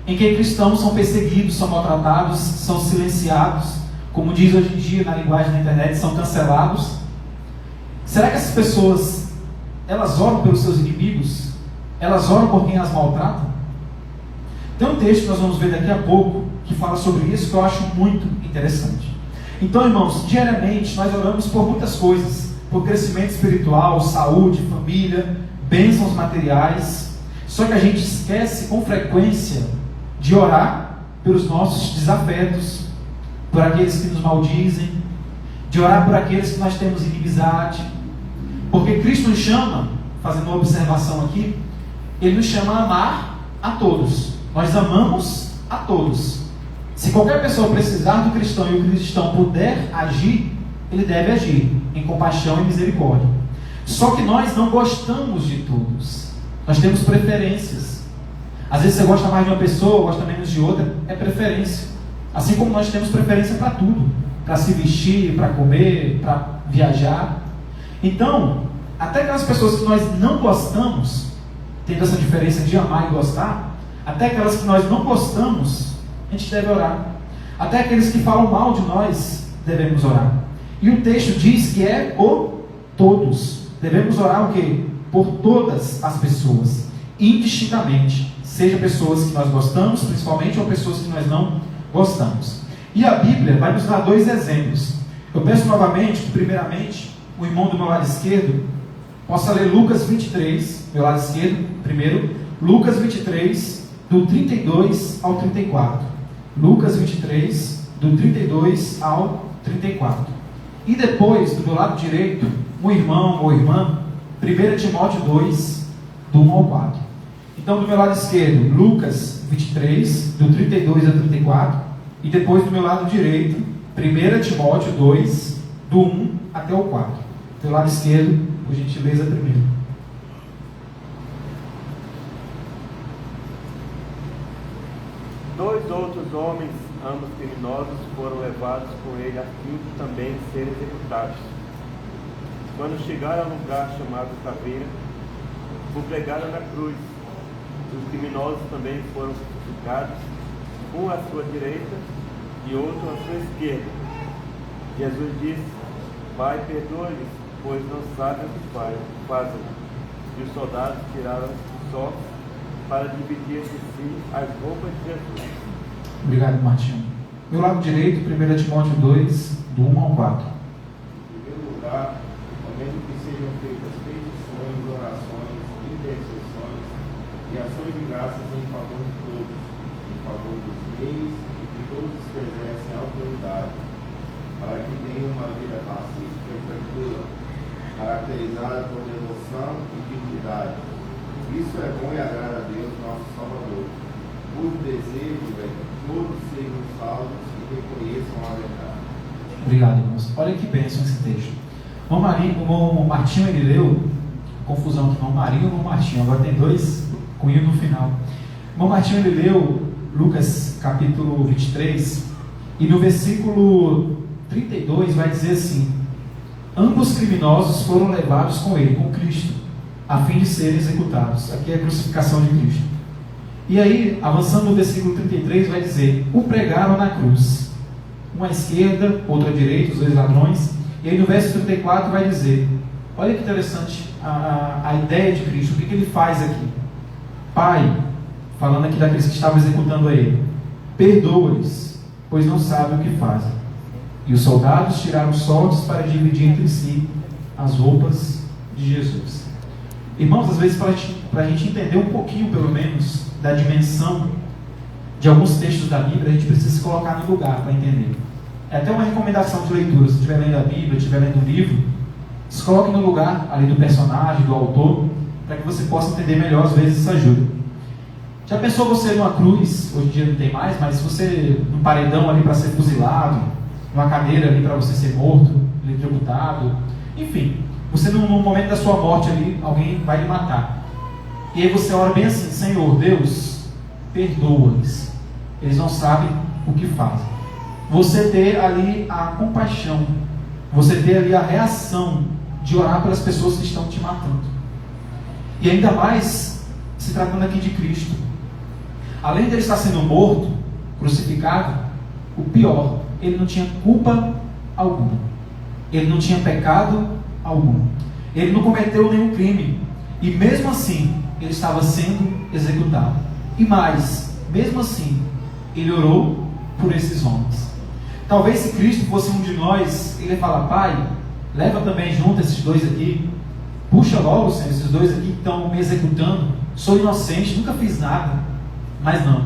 Speaker 1: em que cristãos são perseguidos, são maltratados, são silenciados, como diz hoje em dia na linguagem da internet, são cancelados. Será que essas pessoas, elas oram pelos seus inimigos? Elas oram por quem as maltrata? Tem um texto que nós vamos ver daqui a pouco, que fala sobre isso, que eu acho muito interessante. Então, irmãos, diariamente nós oramos por muitas coisas, por crescimento espiritual, saúde, família, bênçãos materiais. Só que a gente esquece com frequência de orar pelos nossos desafetos, por aqueles que nos maldizem, de orar por aqueles que nós temos inimizade, porque Cristo nos chama, fazendo uma observação aqui, Ele nos chama a amar a todos. Nós amamos a todos. Se qualquer pessoa precisar do cristão e o cristão puder agir, ele deve agir em compaixão e misericórdia. Só que nós não gostamos de todos. Nós temos preferências. Às vezes você gosta mais de uma pessoa, gosta menos de outra, é preferência. Assim como nós temos preferência para tudo, para se vestir, para comer, para viajar. Então, até aquelas pessoas que nós não gostamos, tendo essa diferença de amar e gostar, até aquelas que nós não gostamos, a gente deve orar. Até aqueles que falam mal de nós, devemos orar. E o texto diz que é por todos. Devemos orar o quê? Por todas as pessoas, indistintamente. Seja pessoas que nós gostamos, principalmente, ou pessoas que nós não gostamos. E a Bíblia vai nos dar 2 exemplos. Eu peço novamente que, primeiramente, o irmão do meu lado esquerdo possa ler Lucas 23, meu lado esquerdo, primeiro, Lucas 23, do 32 ao 34. Lucas 23, do 32 ao 34. E depois, do meu lado direito, um irmão ou irmã, 1 Timóteo 2, do 1 ao 4. Então, do meu lado esquerdo, Lucas 23, do 32 ao 34. E depois, do meu lado direito, 1 Timóteo 2, do 1 até o 4. Do meu lado esquerdo, por gentileza, primeiro.
Speaker 2: Dois outros homens, ambos criminosos, foram levados com ele a fim de também serem executados. Quando chegaram a um lugar chamado Caveira, o pregaram na cruz. Os criminosos também foram crucificados, um à sua direita e outro à sua esquerda. Jesus disse: Pai, perdoa-lhes, pois não sabem o que fazem. E os soldados tiraram sortes para dividir entre si as roupas de Jesus.
Speaker 1: Obrigado, Martinho. Meu lado direito, 1 Timóteo 2, do 1 ao 4.
Speaker 3: Em primeiro lugar, recomendo que sejam feitas petições, orações, intercessões e ações de graças em favor de todos, em favor dos reis e de todos que exercem a autoridade, para que tenham uma vida pacífica e tranquila, caracterizada por devoção e dignidade. Isso é bom e agrada a Deus, nosso Salvador. Cujo desejo é que todos sejam salvos e reconheçam a verdade.
Speaker 1: Obrigado, irmãos. Olha que bênção esse texto. O irmão Martinho, ele leu, confusão entre irmão Marinho e irmão Martinho, agora tem 2 cunhos no final. O irmão Martinho, ele leu Lucas capítulo 23, e no versículo 32 vai dizer assim: ambos criminosos foram levados com ele, com Cristo, a fim de serem executados. Aqui é a crucificação de Cristo. E aí, avançando no versículo 33, vai dizer: o pregaram na cruz, um à esquerda, outro à direita, os 2 ladrões. E aí no verso 34 vai dizer, olha que interessante a ideia de Cristo, o que ele faz aqui? Pai, falando aqui daqueles que estavam executando a ele, perdoa-lhes, pois não sabem o que fazem. E os soldados tiraram sortes para dividir entre si as roupas de Jesus. Irmãos, às vezes para a gente entender um pouquinho, pelo menos, da dimensão de alguns textos da Bíblia, a gente precisa se colocar no lugar para entender. É até uma recomendação de leitura. Se estiver lendo a Bíblia, estiver lendo um livro, se coloque no lugar ali do personagem, do autor, para que você possa entender melhor. Às vezes isso ajuda. Já pensou você numa cruz? Hoje em dia não tem mais, mas você num paredão ali para ser fuzilado, numa cadeira ali para você ser morto, eletrocutado, enfim, você num momento da sua morte ali, alguém vai lhe matar. E aí você ora bem assim: Senhor Deus, perdoa-lhes, eles não sabem o que fazem. Você ter ali a compaixão, você ter ali a reação de orar pelas pessoas que estão te matando. E ainda mais se tratando aqui de Cristo. Além de ele estar sendo morto, crucificado, o pior, ele não tinha culpa alguma, ele não tinha pecado algum, ele não cometeu nenhum crime, e mesmo assim ele estava sendo executado. E mais, mesmo assim ele orou por esses homens. Talvez se Cristo fosse um de nós, ele ia falar: Pai, leva também junto esses 2 aqui, puxa logo, Senhor, esses 2 aqui que estão me executando, sou inocente, nunca fiz nada. Mas não,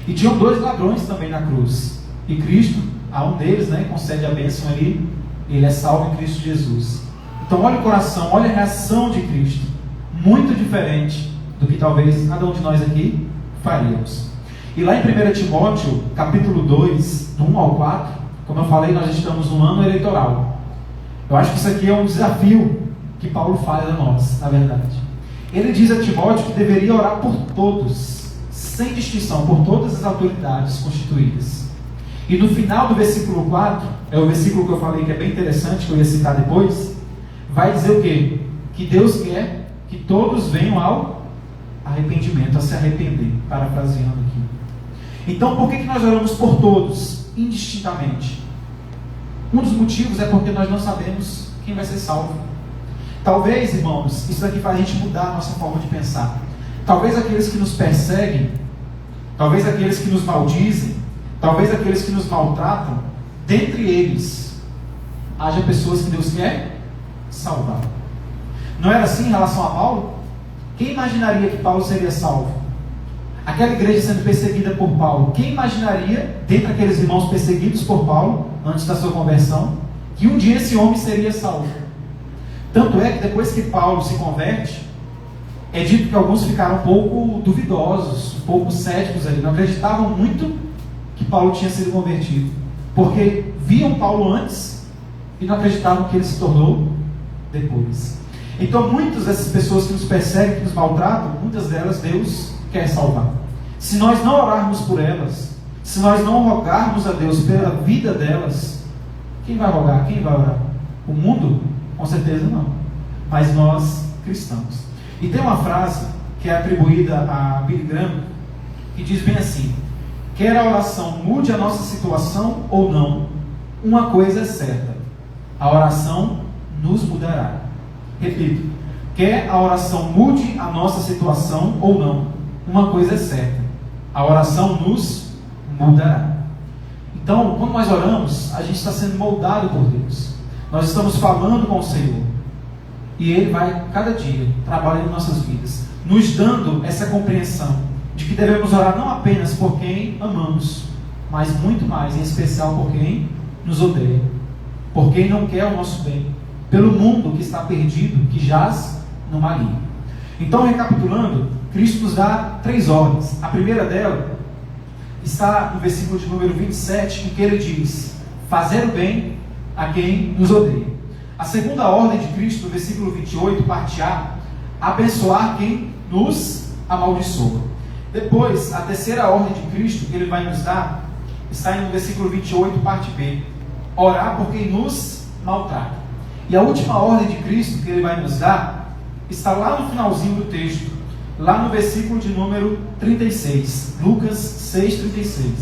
Speaker 1: E tinham 2 ladrões também na cruz. E Cristo, a um deles, concede a bênção ali. Ele é salvo em Cristo Jesus. Então olha o coração, olha a reação de Cristo. Muito diferente do que talvez cada um de nós aqui faríamos. E lá em 1 Timóteo, capítulo 2, do 1 ao 4, como eu falei, nós estamos num ano eleitoral. Eu acho que isso aqui é um desafio que Paulo faz a nós, na verdade. Ele diz a Timóteo que deveria orar por todos, sem distinção, por todas as autoridades constituídas. E no final do versículo 4, é o versículo que eu falei que é bem interessante, que eu ia citar depois, vai dizer o quê? Que Deus quer que todos venham ao arrependimento, a se arrepender, parafraseando aqui. Então, por que nós oramos por todos, indistintamente? Um dos motivos é porque nós não sabemos quem vai ser salvo. Talvez, irmãos, isso daqui faz a gente mudar a nossa forma de pensar. Talvez aqueles que nos perseguem, talvez aqueles que nos maldizem, talvez aqueles que nos maltratam, dentre eles, haja pessoas que Deus quer salvar. Não era assim em relação a Paulo? Quem imaginaria que Paulo seria salvo? Aquela igreja sendo perseguida por Paulo, quem imaginaria, dentre aqueles irmãos perseguidos por Paulo, antes da sua conversão, que um dia esse homem seria salvo? Tanto é que depois que Paulo se converte, é dito que alguns ficaram um pouco duvidosos, um pouco céticos ali, não acreditavam muito que Paulo tinha sido convertido, porque viam Paulo antes e não acreditavam que ele se tornou depois. Então muitas dessas pessoas que nos perseguem, que nos maltratam, muitas delas Deus quer salvar. Se nós não orarmos por elas, se nós não rogarmos a Deus pela vida delas, quem vai rogar? Quem vai orar? O mundo? Com certeza não. Mas nós, cristãos. E tem uma frase que é atribuída a Billy Graham, que diz bem assim: quer a oração mude a nossa situação ou não, uma coisa é certa: a oração nos mudará. Repito, quer a oração mude a nossa situação ou não, uma coisa é certa: a oração nos mudará. Então, quando nós oramos, a gente está sendo moldado por Deus. Nós estamos falando com o Senhor. E Ele vai, cada dia, trabalhando em nossas vidas, nos dando essa compreensão de que devemos orar não apenas por quem amamos, mas muito mais, em especial, por quem nos odeia, por quem não quer o nosso bem, pelo mundo que está perdido, que jaz no maligno. Então, recapitulando, Cristo nos dá 3 ordens. A primeira dela está no versículo de número 27, em que Ele diz: fazer o bem a quem nos odeia. A segunda ordem de Cristo, no versículo 28, parte A, abençoar quem nos amaldiçoa. Depois, a terceira ordem de Cristo que Ele vai nos dar, está no versículo 28, parte B, orar por quem nos maltrata. E a última ordem de Cristo que Ele vai nos dar, está lá no finalzinho do texto, lá no versículo de número 36, Lucas 6,36,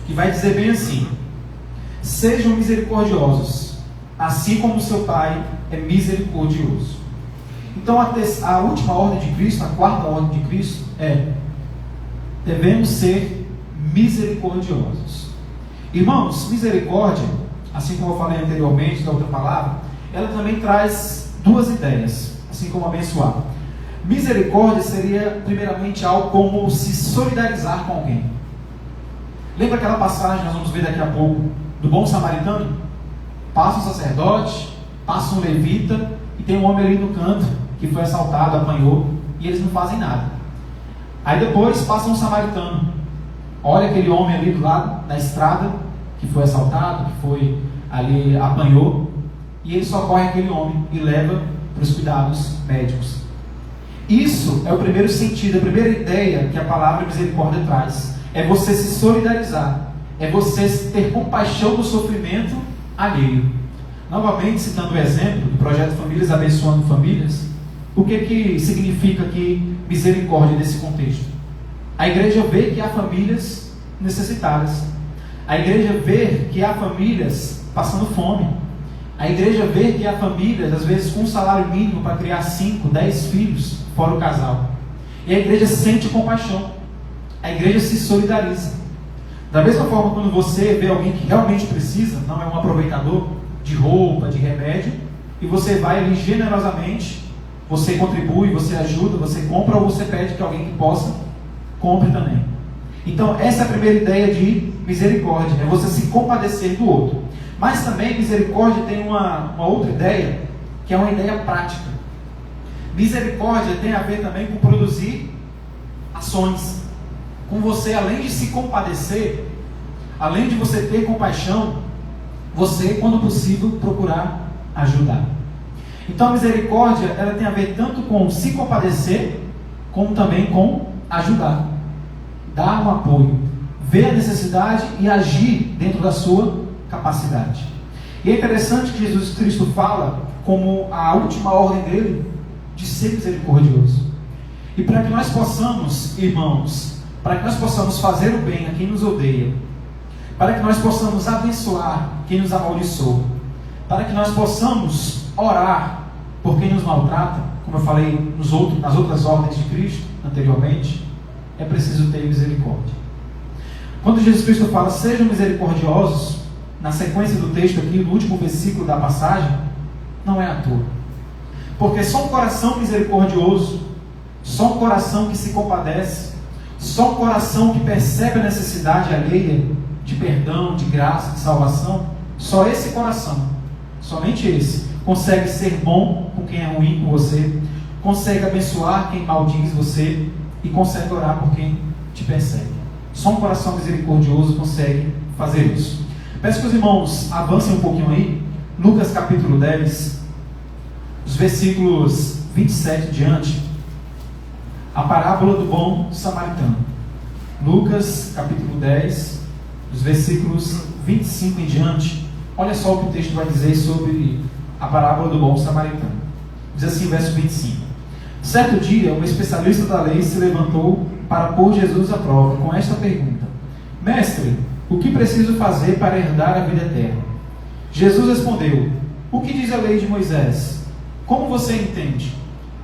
Speaker 1: que vai dizer bem assim: sejam misericordiosos, assim como seu Pai é misericordioso. Então a última ordem de Cristo, a quarta ordem de Cristo é: devemos ser misericordiosos. Irmãos, misericórdia, assim como eu falei anteriormente da outra palavra, ela também traz 2 ideias, assim como abençoar. Misericórdia seria primeiramente algo como se solidarizar com alguém. Lembra aquela passagem, nós vamos ver daqui a pouco, do bom samaritano? Passa um sacerdote, passa um levita, e tem um homem ali no canto, que foi assaltado, apanhou, e eles não fazem nada. Aí depois passa um samaritano, olha aquele homem ali do lado da estrada, que foi assaltado, que foi ali, apanhou, e ele socorre aquele homem e leva para os cuidados médicos. Isso é o primeiro sentido, a primeira ideia que a palavra misericórdia traz. É você se solidarizar, é você ter compaixão do sofrimento alheio. Novamente, citando o exemplo do projeto Famílias Abençoando Famílias, o que significa aqui misericórdia nesse contexto? A igreja vê que há famílias necessitadas, a igreja vê que há famílias passando fome, a igreja vê que há famílias, às vezes, com um salário mínimo para criar 5, 10 filhos, fora o casal. E a igreja sente compaixão, a igreja se solidariza. Da mesma forma, quando você vê alguém que realmente precisa, não é um aproveitador de roupa, de remédio, e você vai ali generosamente, você contribui, você ajuda, você compra, ou você pede que alguém que possa, compre também. Então, essa é a primeira ideia de misericórdia, é você se compadecer do outro. Mas também misericórdia tem uma outra ideia, que é uma ideia prática. Misericórdia tem a ver também com produzir ações. Com você, além de se compadecer, além de você ter compaixão, você, quando possível, procurar ajudar. Então a misericórdia, ela tem a ver tanto com se compadecer, como também com ajudar. Dar um apoio, ver a necessidade e agir dentro da sua capacidade. E é interessante que Jesus Cristo fala como a última ordem dele de ser misericordioso. E para que nós possamos, irmãos, para que nós possamos fazer o bem a quem nos odeia, para que nós possamos abençoar quem nos amaldiçoa, para que nós possamos orar por quem nos maltrata, como eu falei nas outras ordens de Cristo anteriormente, é preciso ter misericórdia. Quando Jesus Cristo fala, sejam misericordiosos, na sequência do texto aqui, no último versículo da passagem, não é à toa. Porque só um coração misericordioso, só um coração que se compadece, só um coração que percebe a necessidade alheia de perdão, de graça, de salvação, só esse coração, somente esse, consegue ser bom com quem é ruim com você, consegue abençoar quem maldiz você e consegue orar por quem te persegue. Só um coração misericordioso consegue fazer isso. Peço que os irmãos avancem um pouquinho aí, Lucas capítulo 10, os versículos 27 em diante, a parábola do bom samaritano. Lucas capítulo 10, os versículos 25 em diante, olha só o que o texto vai dizer sobre a parábola do bom samaritano. Diz assim, verso 25: certo dia, um especialista da lei se levantou para pôr Jesus à prova com esta pergunta: mestre, o que preciso fazer para herdar a vida eterna? Jesus respondeu: o que diz a lei de Moisés? Como você entende?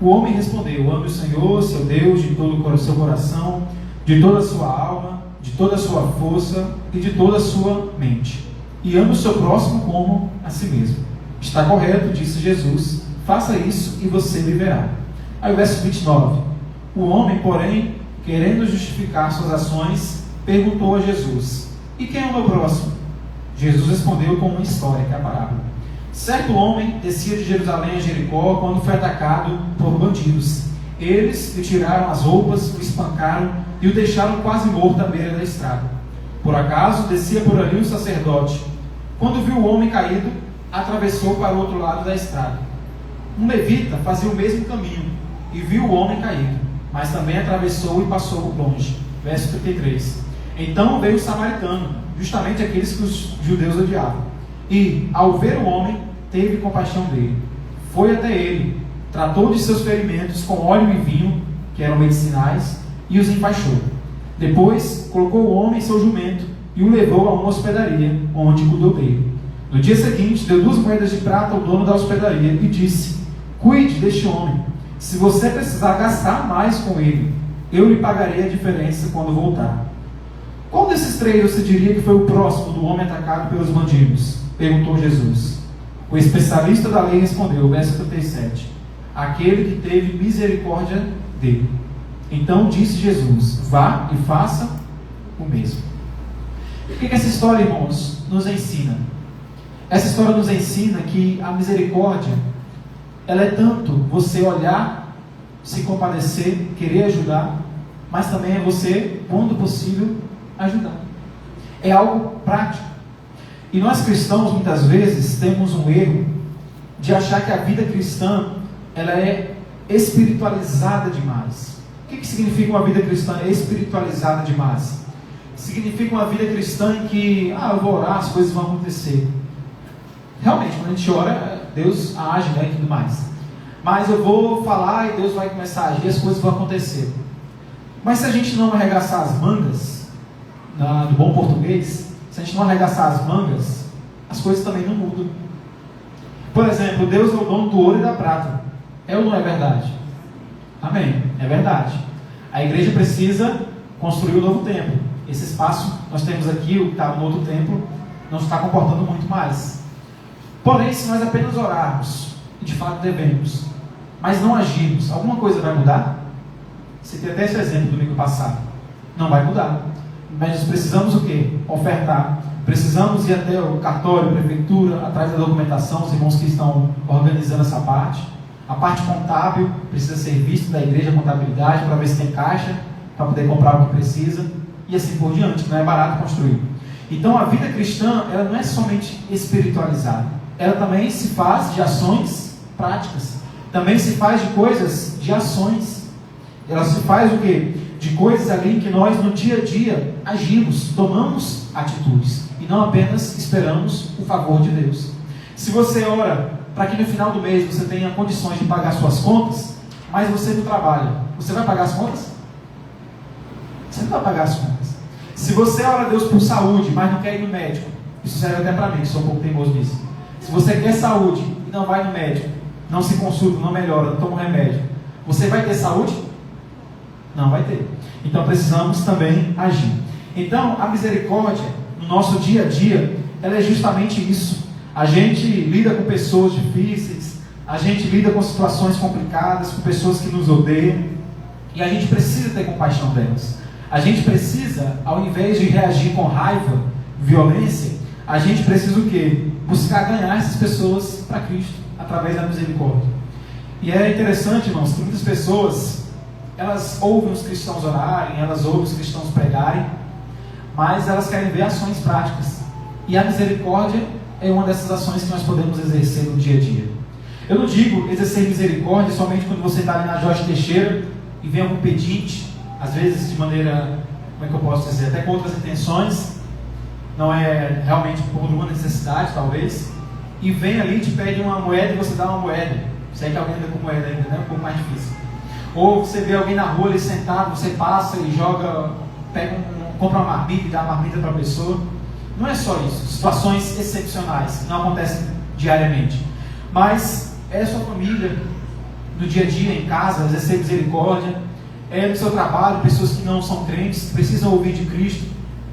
Speaker 1: O homem respondeu: ame o Senhor, seu Deus, de todo o seu coração, de toda a sua alma, de toda a sua força e de toda a sua mente. E ame o seu próximo como a si mesmo. Está correto, disse Jesus, faça isso e você viverá. Aí o verso 29. O homem, porém, querendo justificar suas ações, perguntou a Jesus: e quem é o meu próximo? Jesus respondeu com uma história, que é a parábola. Certo homem descia de Jerusalém a Jericó quando foi atacado por bandidos. Eles lhe tiraram as roupas, o espancaram e o deixaram quase morto à beira da estrada. Por acaso descia por ali um sacerdote. Quando viu o homem caído, atravessou para o outro lado da estrada. Um levita fazia o mesmo caminho e viu o homem caído, mas também atravessou e passou longe. Verso 33. Então veio o samaritano, justamente aqueles que os judeus odiavam, e, ao ver o homem, teve compaixão dele. Foi até ele, tratou de seus ferimentos com óleo e vinho, que eram medicinais, e os enfaixou. Depois colocou o homem em seu jumento e o levou a uma hospedaria, onde cuidou dele. No dia seguinte, deu 2 moedas de prata ao dono da hospedaria e disse: cuide deste homem. Se você precisar gastar mais com ele, eu lhe pagarei a diferença quando voltar. Qual desses 3 você diria que foi o próximo do homem atacado pelos bandidos? Perguntou Jesus. O especialista da lei respondeu, verso 37, aquele que teve misericórdia dele. Então disse Jesus: vá e faça o mesmo. O que essa história, irmãos, nos ensina? Essa história nos ensina que a misericórdia, ela é tanto você olhar, se compadecer, querer ajudar, mas também é você, quando possível, ajudar. É algo prático. E nós cristãos, muitas vezes, temos um erro de achar que a vida cristã, ela é espiritualizada demais. O que significa uma vida cristã espiritualizada demais? Significa uma vida cristã em que, eu vou orar, as coisas vão acontecer. Realmente, quando a gente ora, Deus age, né, e tudo mais. Mas eu vou falar e Deus vai começar a agir, as coisas vão acontecer. Mas se a gente não arregaçar as mangas, no bom português, se a gente não arregaçar as mangas, as coisas também não mudam. Por exemplo, Deus é o dono do ouro e da prata. É ou não é verdade? Amém, é verdade. A igreja precisa construir o novo templo. Esse espaço, nós temos aqui, o que está no outro templo, não está comportando muito mais. Porém, se nós apenas orarmos, e de fato devemos, mas não agirmos, alguma coisa vai mudar? Citei até esse exemplo do domingo passado. Não vai mudar. Mas precisamos o quê? Ofertar. Precisamos ir até o cartório, prefeitura, atrás da documentação, os irmãos que estão organizando essa parte. A parte contábil precisa ser vista da igreja, a contabilidade, para ver se tem caixa, para poder comprar o que precisa, e assim por diante, que não é barato construir. Então a vida cristã, ela não é somente espiritualizada, ela também se faz de ações práticas, também se faz de coisas, de ações. Ela se faz o quê? De coisas ali que nós no dia a dia agimos, tomamos atitudes, e não apenas esperamos o favor de Deus. Se você ora para que no final do mês você tenha condições de pagar suas contas, mas você não trabalha, você vai pagar as contas? Você não vai pagar as contas. Se você ora a Deus por saúde, mas não quer ir no médico, isso serve até para mim, que sou um pouco teimoso nisso. Se você quer saúde e não vai no médico, não se consulta, não melhora, não toma um remédio, você vai ter saúde? Não vai ter. Então precisamos também agir. Então a misericórdia no nosso dia a dia, ela é justamente isso. A gente lida com pessoas difíceis, a gente lida com situações complicadas, com pessoas que nos odeiam, e a gente precisa ter compaixão delas. A gente precisa, ao invés de reagir com raiva, violência, a gente precisa o quê? Buscar ganhar essas pessoas para Cristo, através da misericórdia. E é interessante, irmãos, que muitas pessoas, elas ouvem os cristãos orarem, elas ouvem os cristãos pregarem, mas elas querem ver ações práticas. E a misericórdia é uma dessas ações que nós podemos exercer no dia a dia. Eu não digo exercer misericórdia somente quando você está ali na Jorge Teixeira e vem algum pedinte, às vezes de maneira, como é que eu posso dizer, até com outras intenções, não é realmente por uma necessidade talvez, e vem ali e te pede uma moeda e você dá uma moeda. Se é que alguém anda com moeda ainda, né? Um pouco mais difícil. Ou você vê alguém na rua ali sentado, você passa e joga, compra uma marmita e dá uma marmita para a pessoa. Não é só isso, situações excepcionais, que não acontecem diariamente. Mas é a sua família, no dia a dia, em casa, exercer misericórdia. É no seu trabalho, pessoas que não são crentes, precisam ouvir de Cristo.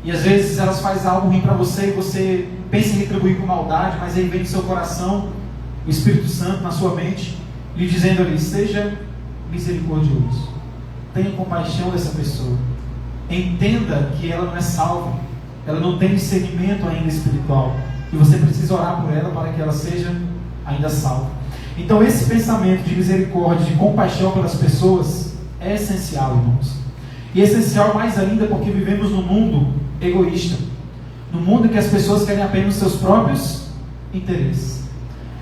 Speaker 1: E às vezes elas fazem algo ruim para você e você pensa em retribuir com maldade, mas aí vem do seu coração o Espírito Santo na sua mente, lhe dizendo ali, seja misericordioso. Tenha compaixão dessa pessoa. Entenda que ela não é salva. Ela não tem discernimento ainda espiritual. E você precisa orar por ela para que ela seja ainda salva. Então esse pensamento de misericórdia, de compaixão pelas pessoas é essencial, irmãos. E é essencial mais ainda porque vivemos num mundo egoísta. Num mundo em que as pessoas querem apenas os seus próprios interesses.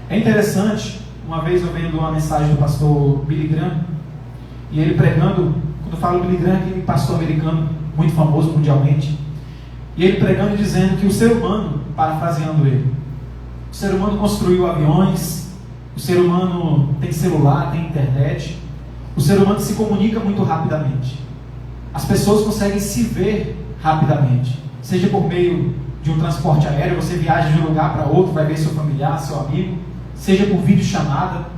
Speaker 1: É interessante, uma vez eu vendo uma mensagem do pastor Billy Graham, e ele pregando, quando eu falo Billy Graham, aquele pastor americano muito famoso mundialmente, e ele pregando e dizendo que o ser humano, parafraseando ele, o ser humano construiu aviões, o ser humano tem celular, tem internet, o ser humano se comunica muito rapidamente. As pessoas conseguem se ver rapidamente, seja por meio de um transporte aéreo, você viaja de um lugar para outro, vai ver seu familiar, seu amigo, seja por videochamada.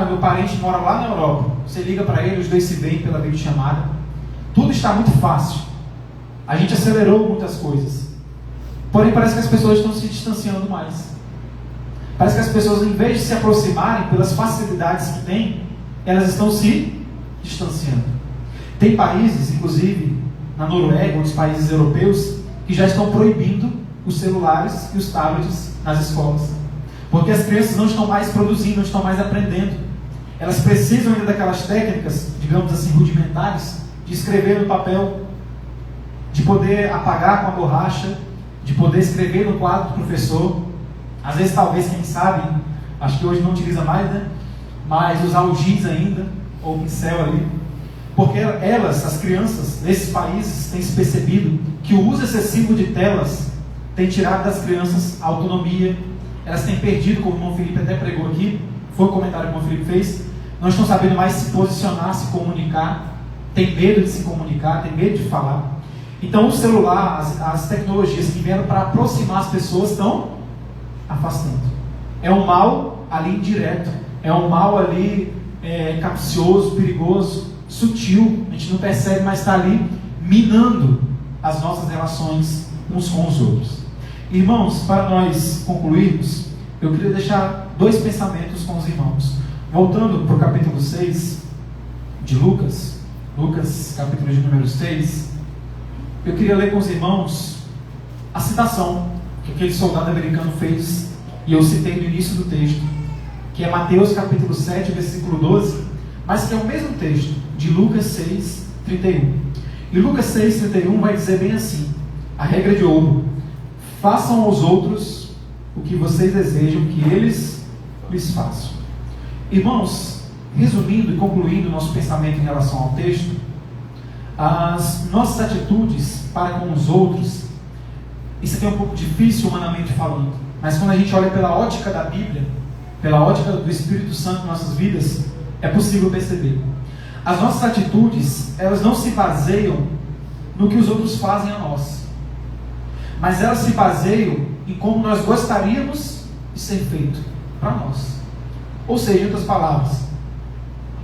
Speaker 1: Meu parente mora lá na Europa, você liga para ele, os dois se veem pela videochamada. Tudo está muito fácil. A gente acelerou muitas coisas. Porém, parece que as pessoas estão se distanciando mais. Parece que as pessoas, em vez de se aproximarem pelas facilidades que têm, elas estão se distanciando. Tem países, inclusive na Noruega, outros países europeus, que já estão proibindo os celulares e os tablets nas escolas. Porque as crianças não estão mais produzindo, não estão mais aprendendo. Elas precisam ainda daquelas técnicas, digamos assim, rudimentares, de escrever no papel, de poder apagar com a borracha, de poder escrever no quadro do professor. Às vezes, talvez, quem sabe, acho que hoje não utiliza mais, né? Mas usar o giz ainda, ou o pincel ali. Porque elas, as crianças, nesses países, têm se percebido que o uso excessivo de telas tem tirado das crianças a autonomia. Elas têm perdido, como o irmão Felipe até pregou aqui, foi o comentário que o irmão Felipe fez, não estão sabendo mais se posicionar, se comunicar, tem medo de se comunicar, tem medo de falar. Então o celular, as tecnologias que vieram para aproximar as pessoas estão afastando. É um mal ali indireto, é um mal ali capcioso, perigoso, sutil, a gente não percebe, mas está ali minando as nossas relações uns com os outros. Irmãos, para nós concluirmos, eu queria deixar dois pensamentos com os irmãos. Voltando para o capítulo 6 de Lucas capítulo de número 6, eu queria ler com os irmãos a citação que aquele soldado americano fez, e eu citei no início do texto, que é Mateus capítulo 7, versículo 12, mas que é o mesmo texto de Lucas 6, 31. E Lucas 6, 31 vai dizer bem assim: a regra de ouro: façam aos outros o que vocês desejam que eles lhes façam. Irmãos, resumindo e concluindo nosso pensamento em relação ao texto, as nossas atitudes para com os outros, isso aqui é um pouco difícil humanamente falando, mas quando a gente olha pela ótica da Bíblia, pela ótica do Espírito Santo em nossas vidas, é possível perceber. As nossas atitudes, elas não se baseiam no que os outros fazem a nós, mas elas se baseiam em como nós gostaríamos de ser feito para nós. Ou seja, em outras palavras,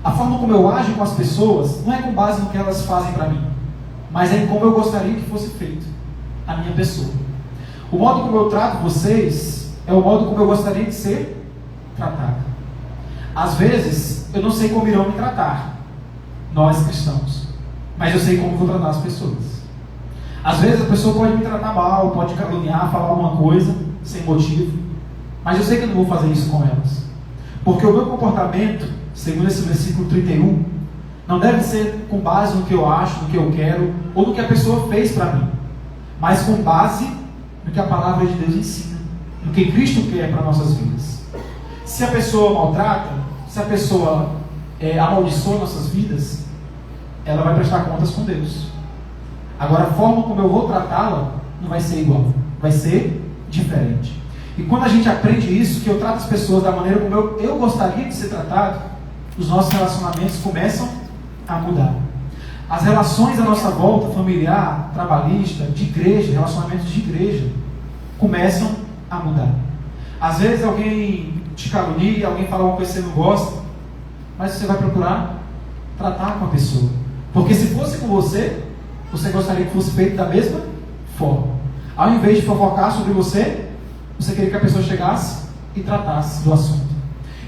Speaker 1: a forma como eu ajo com as pessoas não é com base no que elas fazem para mim, mas é em como eu gostaria que fosse feito a minha pessoa. O modo como eu trato vocês é o modo como eu gostaria de ser tratado. Às vezes, eu não sei como irão me tratar, nós cristãos, mas eu sei como vou tratar as pessoas. Às vezes a pessoa pode me tratar mal, pode caluniar, falar alguma coisa sem motivo, mas eu sei que eu não vou fazer isso com elas, porque o meu comportamento, segundo esse versículo 31, não deve ser com base no que eu acho, no que eu quero, ou no que a pessoa fez para mim, mas com base no que a palavra de Deus ensina, no que Cristo quer para nossas vidas. Se a pessoa maltrata, se a pessoa amaldiçoa nossas vidas, ela vai prestar contas com Deus. Agora, a forma como eu vou tratá-la não vai ser igual, vai ser diferente. E quando a gente aprende isso, que eu trato as pessoas da maneira como eu gostaria de ser tratado, os nossos relacionamentos começam a mudar. As relações à nossa volta, familiar, trabalhista, de igreja, relacionamentos de igreja, começam a mudar. Às vezes alguém te calunia, alguém fala uma coisa que você não gosta, mas você vai procurar tratar com a pessoa. Porque se fosse com você gostaria que fosse feito da mesma forma. Ao invés de fofocar sobre você queria que a pessoa chegasse e tratasse do assunto.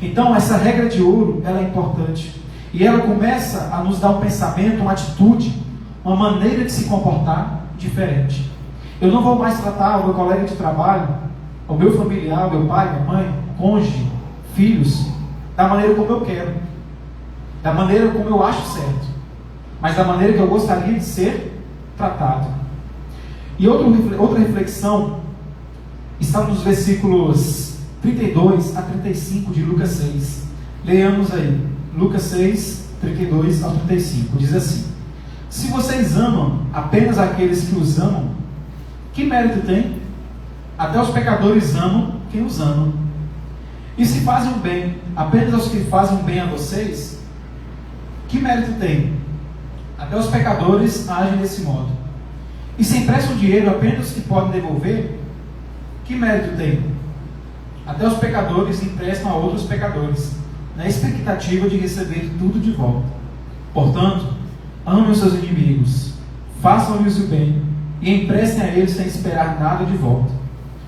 Speaker 1: Então, essa regra de ouro, ela é importante. E ela começa a nos dar um pensamento, uma atitude, uma maneira de se comportar diferente. Eu não vou mais tratar o meu colega de trabalho, o meu familiar, o meu pai, minha mãe, cônjuge, filhos, da maneira como eu quero, da maneira como eu acho certo, mas da maneira que eu gostaria de ser tratado. E outra reflexão está nos versículos 32 a 35 de Lucas 6. Leiamos aí, Lucas 6, 32 a 35. Diz assim: se vocês amam apenas aqueles que os amam, que mérito tem? Até os pecadores amam quem os ama. E se fazem o bem apenas aos que fazem bem a vocês, que mérito tem? Até os pecadores agem desse modo. E se emprestam dinheiro apenas aos que podem devolver, que mérito tem? Até os pecadores emprestam a outros pecadores, na expectativa de receber tudo de volta. Portanto, amem os seus inimigos, façam-lhes o bem, e emprestem a eles sem esperar nada de volta.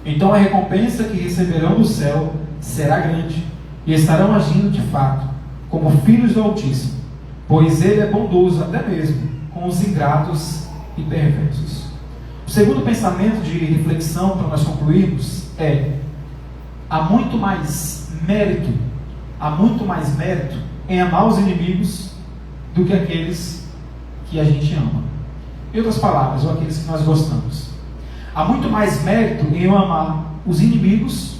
Speaker 1: Então a recompensa que receberão do céu será grande, e estarão agindo de fato como filhos do Altíssimo, pois Ele é bondoso até mesmo com os ingratos e perversos. O segundo pensamento de reflexão para nós concluirmos é: há muito mais mérito em amar os inimigos do que aqueles que a gente ama. Em outras palavras, ou aqueles que nós gostamos. Há muito mais mérito em eu amar os inimigos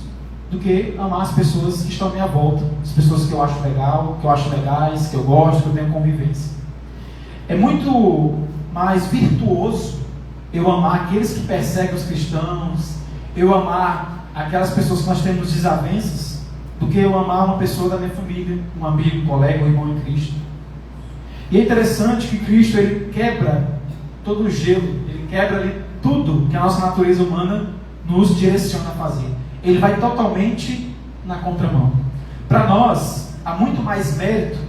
Speaker 1: do que amar as pessoas que estão à minha volta, as pessoas que eu acho legal, que eu acho legais, que eu gosto, que eu tenho convivência. É muito mais virtuoso eu amar aqueles que perseguem os cristãos, eu amar aquelas pessoas que nós temos desavenças, do que eu amar uma pessoa da minha família, um amigo, um colega, um irmão em Cristo. E é interessante que Cristo, ele quebra todo o gelo, ele quebra ali tudo que a nossa natureza humana nos direciona a fazer. Ele vai totalmente na contramão. Para nós, há muito mais mérito,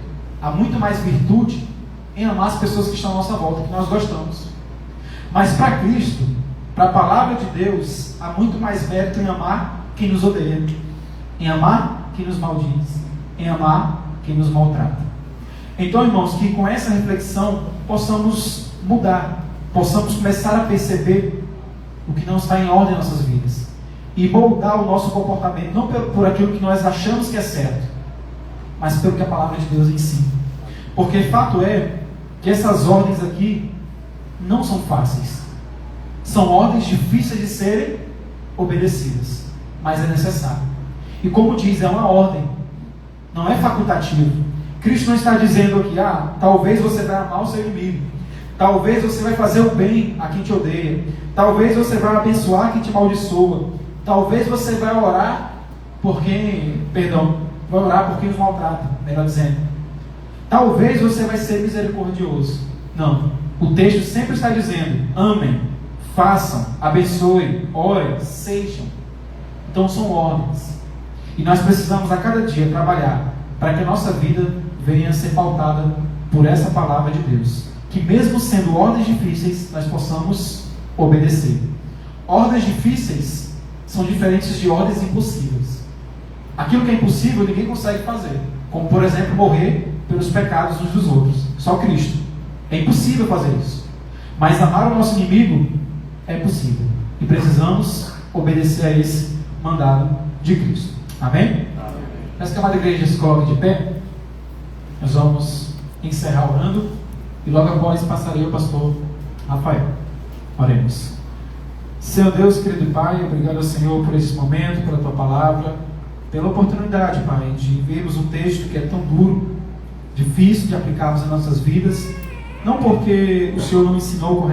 Speaker 1: há muito mais virtude em amar as pessoas que estão à nossa volta, que nós gostamos. Mas para Cristo, para a palavra de Deus, há muito mais mérito em amar quem nos odeia, em amar quem nos maldiz, em amar quem nos maltrata. Então, irmãos, que com essa reflexão possamos mudar, possamos começar a perceber o que não está em ordem em nossas vidas e moldar o nosso comportamento, não por aquilo que nós achamos que é certo, mas pelo que a palavra de Deus ensina. Porque fato é que essas ordens aqui não são fáceis. São ordens difíceis de serem obedecidas, mas é necessário. E como diz, é uma ordem, não é facultativo. Cristo não está dizendo aqui, talvez você vai amar o seu inimigo, talvez você vai fazer o bem a quem te odeia, talvez você vai abençoar quem te amaldiçoa, talvez você vai orar por quem, vai orar por quem os maltrata, melhor dizendo. Talvez você vai ser misericordioso. Não, o texto sempre está dizendo, amem, façam, abençoem, orem, sejam. Então são ordens. E nós precisamos a cada dia trabalhar para que a nossa vida venha a ser pautada por essa palavra de Deus. Que mesmo sendo ordens difíceis, nós possamos obedecer. Ordens difíceis são diferentes de ordens impossíveis. Aquilo que é impossível ninguém consegue fazer. Como por exemplo morrer pelos pecados uns dos outros. Só Cristo. É impossível fazer isso. Mas amar o nosso inimigo é possível. E precisamos obedecer a esse mandado de Cristo. Amém? Peço que a amada igreja se coloque de pé. Nós vamos encerrar orando. E logo após passarei ao pastor Rafael. Oremos. Senhor Deus, querido Pai, obrigado ao Senhor por esse momento, pela Tua palavra, pela oportunidade, Pai, de vermos um texto que é tão duro, difícil de aplicarmos em nossas vidas, não porque o Senhor não ensinou corretamente,